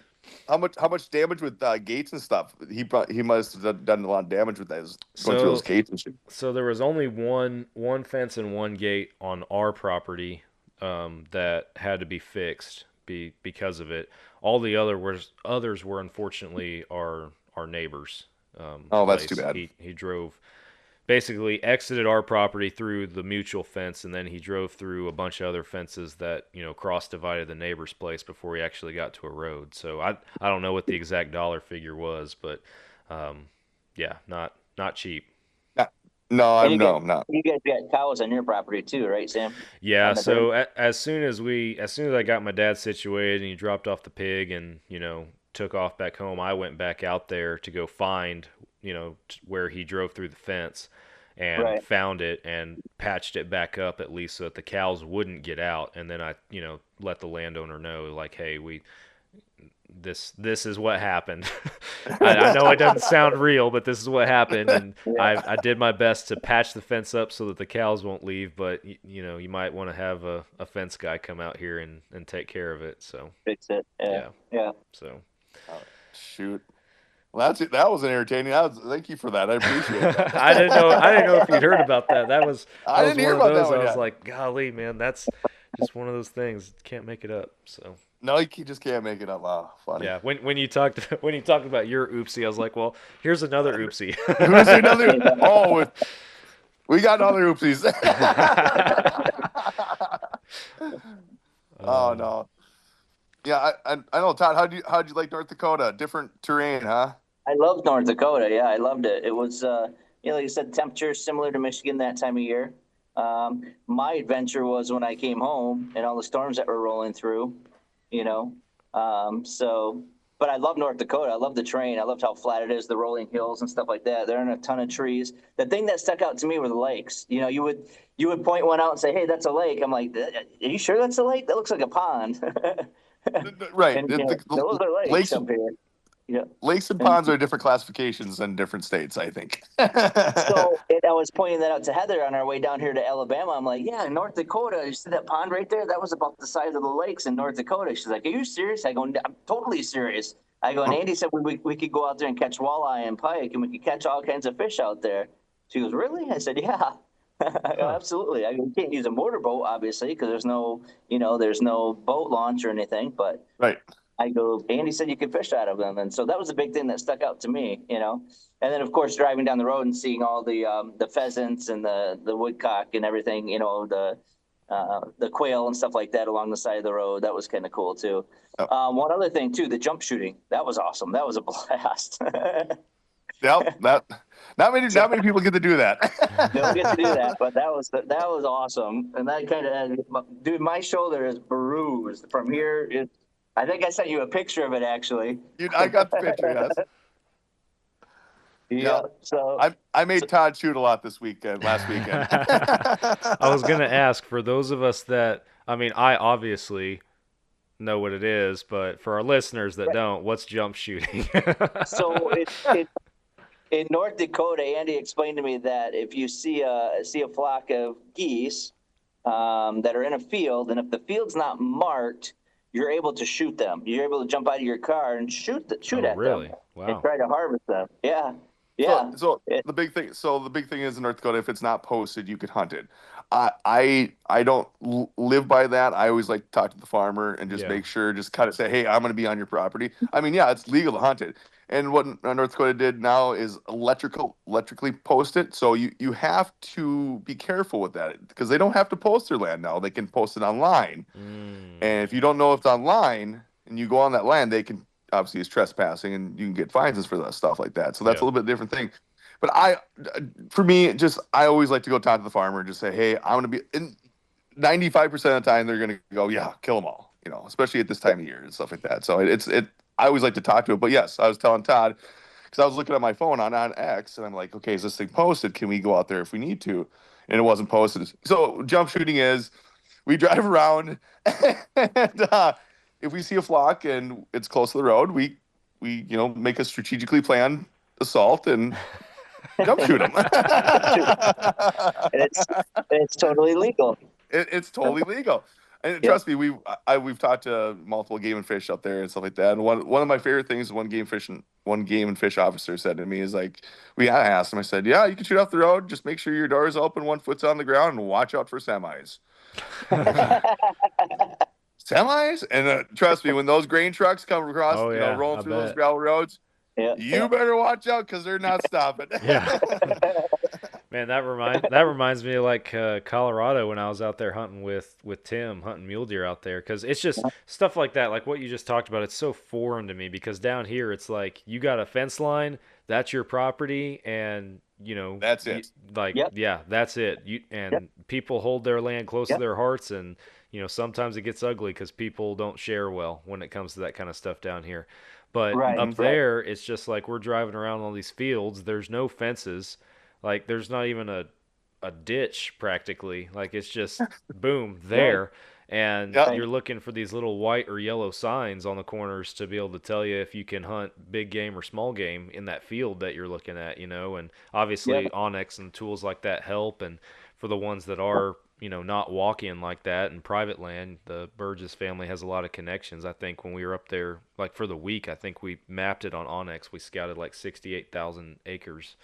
H: How much damage with gates and stuff? He must have done a lot of damage with those going through those gates and shit.
A: So there was only one fence and one gate on our property that had to be fixed because of it. All the others were unfortunately our neighbors.
H: That's too bad.
A: He drove. Basically exited our property through the mutual fence, and then he drove through a bunch of other fences that cross divided the neighbor's place before he actually got to a road. So I don't know what the exact dollar figure was, but not cheap.
H: No.
J: You guys got cows on your property too, right, Sam?
A: Yeah. So as soon as I got my dad situated and he dropped off the pig and took off back home, I went back out there to go find where he drove through the fence and found it and patched it back up at least so that the cows wouldn't get out. And then I, let the landowner know, like, hey, this is what happened. I know it doesn't sound real, but this is what happened. And I did my best to patch the fence up so that the cows won't leave. But, you might want to have a fence guy come out here and take care of it. So
J: fix it. Yeah.
A: So.
H: Oh, shoot. Well, that was entertaining. Thank you for that. I appreciate that.
A: I didn't know if you'd heard about that.
H: I didn't hear about that one.
A: I was like, golly, man, that's just one of those things. Can't make it up. So
H: no, you just can't make it up. Wow, funny.
A: Yeah. When you talked about your oopsie, I was like, well, here's another oopsie.
H: Who's another? Oh, we got other oopsies. Oh no. Yeah, I know, Todd. How'd you like North Dakota? Different terrain, huh?
J: I loved North Dakota. Yeah, I loved it. It was, like you said, temperature similar to Michigan that time of year. My adventure was when I came home and all the storms that were rolling through, but I love North Dakota. I love the terrain. I loved how flat it is, the rolling hills and stuff like that. There are a ton of trees. The thing that stuck out to me were the lakes. You would point one out and say, "Hey, that's a lake." I'm like, "Are you sure that's a lake? That looks like a pond."
H: Right.
J: And, those are lakes up here. Yeah.
H: Lakes and ponds are different classifications in different states, I think.
J: So I was pointing that out to Heather on our way down here to Alabama. I'm like, yeah, North Dakota, you see that pond right there? That was about the size of the lakes in North Dakota. She's like, are you serious? I go, I'm totally serious. I go, and Andy said we could go out there and catch walleye and pike, and we could catch all kinds of fish out there. She goes, really? I said, yeah. Absolutely. I mean, you can't use a motorboat, obviously, because there's no, there's no boat launch or anything. But
H: Right.
J: I go, Andy said you could fish out of them, and so that was the big thing that stuck out to me, And then, of course, driving down the road and seeing all the pheasants and the woodcock and everything, the quail and stuff like that along the side of the road. That was kind of cool too. One other thing too, the jump shooting. That was awesome. That was a blast.
H: Yep. Not many people get to do that.
J: Don't get to do that, but that was awesome. And that kind of, dude, my shoulder is bruised from here. I think I sent you a picture of it actually.
H: I got the picture. Yes.
J: Yeah. So
H: I made Todd shoot a lot last weekend.
A: I was gonna ask, for those of us that, I obviously know what it is, but for our listeners that don't, what's jump shooting?
J: So in North Dakota, Andy explained to me that if you see a flock of geese that are in a field, and if the field's not marked, you're able to shoot them. You're able to jump out of your car and shoot at
A: really?
J: them.
A: Wow.
J: And try to harvest them. Yeah. Yeah.
H: So the big thing is in North Dakota, if it's not posted, you can hunt it. I don't live by that. I always like to talk to the farmer and just make sure, just kind of say, hey, I'm going to be on your property. It's legal to hunt it. And what North Dakota did now is electrically post it. So you have to be careful with that, because they don't have to post their land now. They can post it online. And if you don't know if it's online and you go on that land, they can, obviously, it's trespassing and you can get fines for that stuff like that. So that's a little bit different thing. But I always like to go talk to the farmer and just say, hey, I'm going to be, and 95% of the time they're going to go, yeah, kill them all, especially at this time of year and stuff like that. So I always like to talk to it. But yes, I was telling Todd, because I was looking at my phone on X, and I'm like, okay, is this thing posted? Can we go out there if we need to? And it wasn't posted. So jump shooting is, we drive around, and if we see a flock and it's close to the road, we make a strategically planned assault and jump shoot them.
J: It's totally legal.
H: It's totally legal. And trust me, we've talked to multiple game and fish out there and stuff like that. And one of my favorite things, one game and fish officer said to me is like, I asked him, I said, yeah, you can shoot off the road. Just make sure your door is open, 1 foot's on the ground, and watch out for semis. Semis? And trust me, when those grain trucks come across, rolling through those gravel roads, you better watch out, because they're not stopping.
A: Yeah. Man, that reminds me of like Colorado, when I was out there hunting with Tim, hunting mule deer out there, because it's just stuff like that, like what you just talked about. It's so foreign to me, because down here it's like you got a fence line, that's your property, and
H: that's it.
A: That's it. People hold their land close to their hearts, and sometimes it gets ugly because people don't share well when it comes to that kind of stuff down here. But up there, it's just like we're driving around all these fields. There's no fences. Like, there's not even a ditch practically. Like, it's just boom there. And you're looking for these little white or yellow signs on the corners to be able to tell you if you can hunt big game or small game in that field that you're looking at, and obviously Onyx and tools like that help. And for the ones that are, not walking like that in private land, the Burgess family has a lot of connections. I think when we were up there, like for the week, I think we mapped it on Onyx. We scouted like 68,000 acres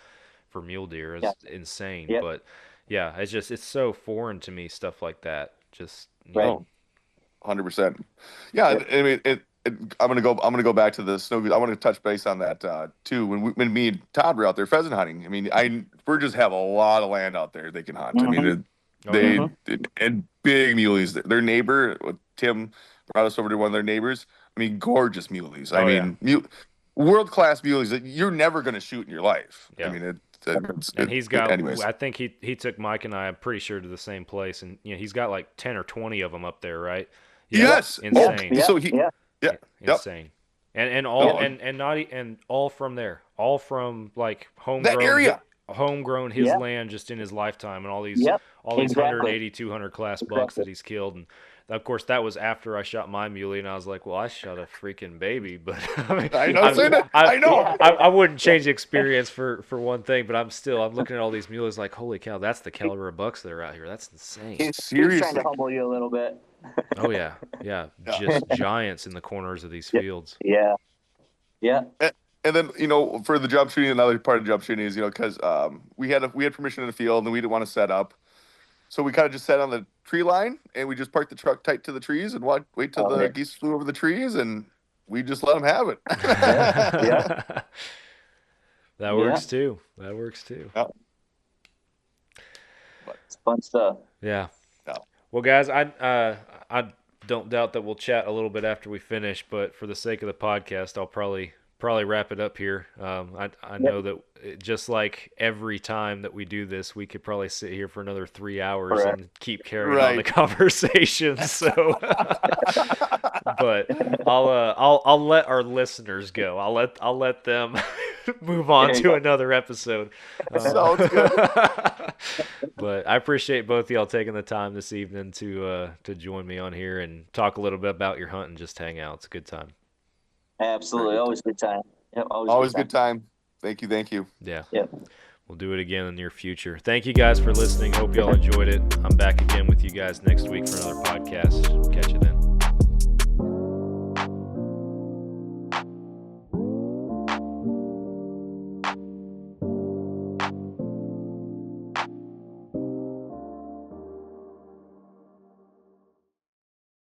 A: for mule deer. It's insane. But yeah, it's so foreign to me, stuff like that. Just,
H: 100%. Yeah. I mean, I'm gonna go back to the Snow Goose. I want to touch base on that too. When me and Todd were out there pheasant hunting, I mean, Burgess have a lot of land out there they can hunt. I mean, and big muleys. Their neighbor, Tim, brought us over to one of their neighbors. I mean, gorgeous muleys. World class muleys that you're never gonna shoot in your life. I mean,
A: and he's got,
H: anyways.
A: I think he took Mike and I, I'm pretty sure, to the same place, and he's got like 10 or 20 of them up there, right?
H: Yes,
A: insane.
H: So
A: insane, and all from there, all from like homegrown,
H: that area,
A: homegrown his land just in his lifetime, and all these 180, 200 class bucks that he's killed. And of course, that was after I shot my muley, and I was like, well, I shot a freaking baby. But I know. I wouldn't change the experience for one thing, but I'm looking at all these muleys like, holy cow, that's the caliber of bucks that are out here. That's insane.
J: Seriously. He's trying to humble you a little bit.
A: Oh, yeah. Just giants in the corners of these fields.
J: Yeah.
H: And then, for the jump shooting, another part of jump shooting is, because we had permission in the field and we didn't want to set up. So we kind of just sat on the tree line and we just parked the truck tight to the trees and wait till the geese flew over the trees, and we just let them have it.
J: Yeah.
A: That works too. That works too.
H: Yeah.
J: It's fun stuff.
A: Yeah.
H: Yeah.
A: Well, guys, I don't doubt that we'll chat a little bit after we finish, but for the sake of the podcast, I'll probably wrap it up here. I know that just like every time that we do this, we could probably sit here for another 3 hours and keep carrying on the conversation. So, but I'll let our listeners go. I'll let them move on to another episode.
H: Sounds good.
A: But I appreciate both of y'all taking the time this evening to join me on here and talk a little bit about your hunt and just hang out. It's a good time.
J: Absolutely. Always a good time. Yep,
H: always good time. Thank you.
A: Yeah.
J: Yep.
A: We'll do it again in the near future. Thank you guys for listening. Hope y'all enjoyed it. I'm back again with you guys next week for another podcast.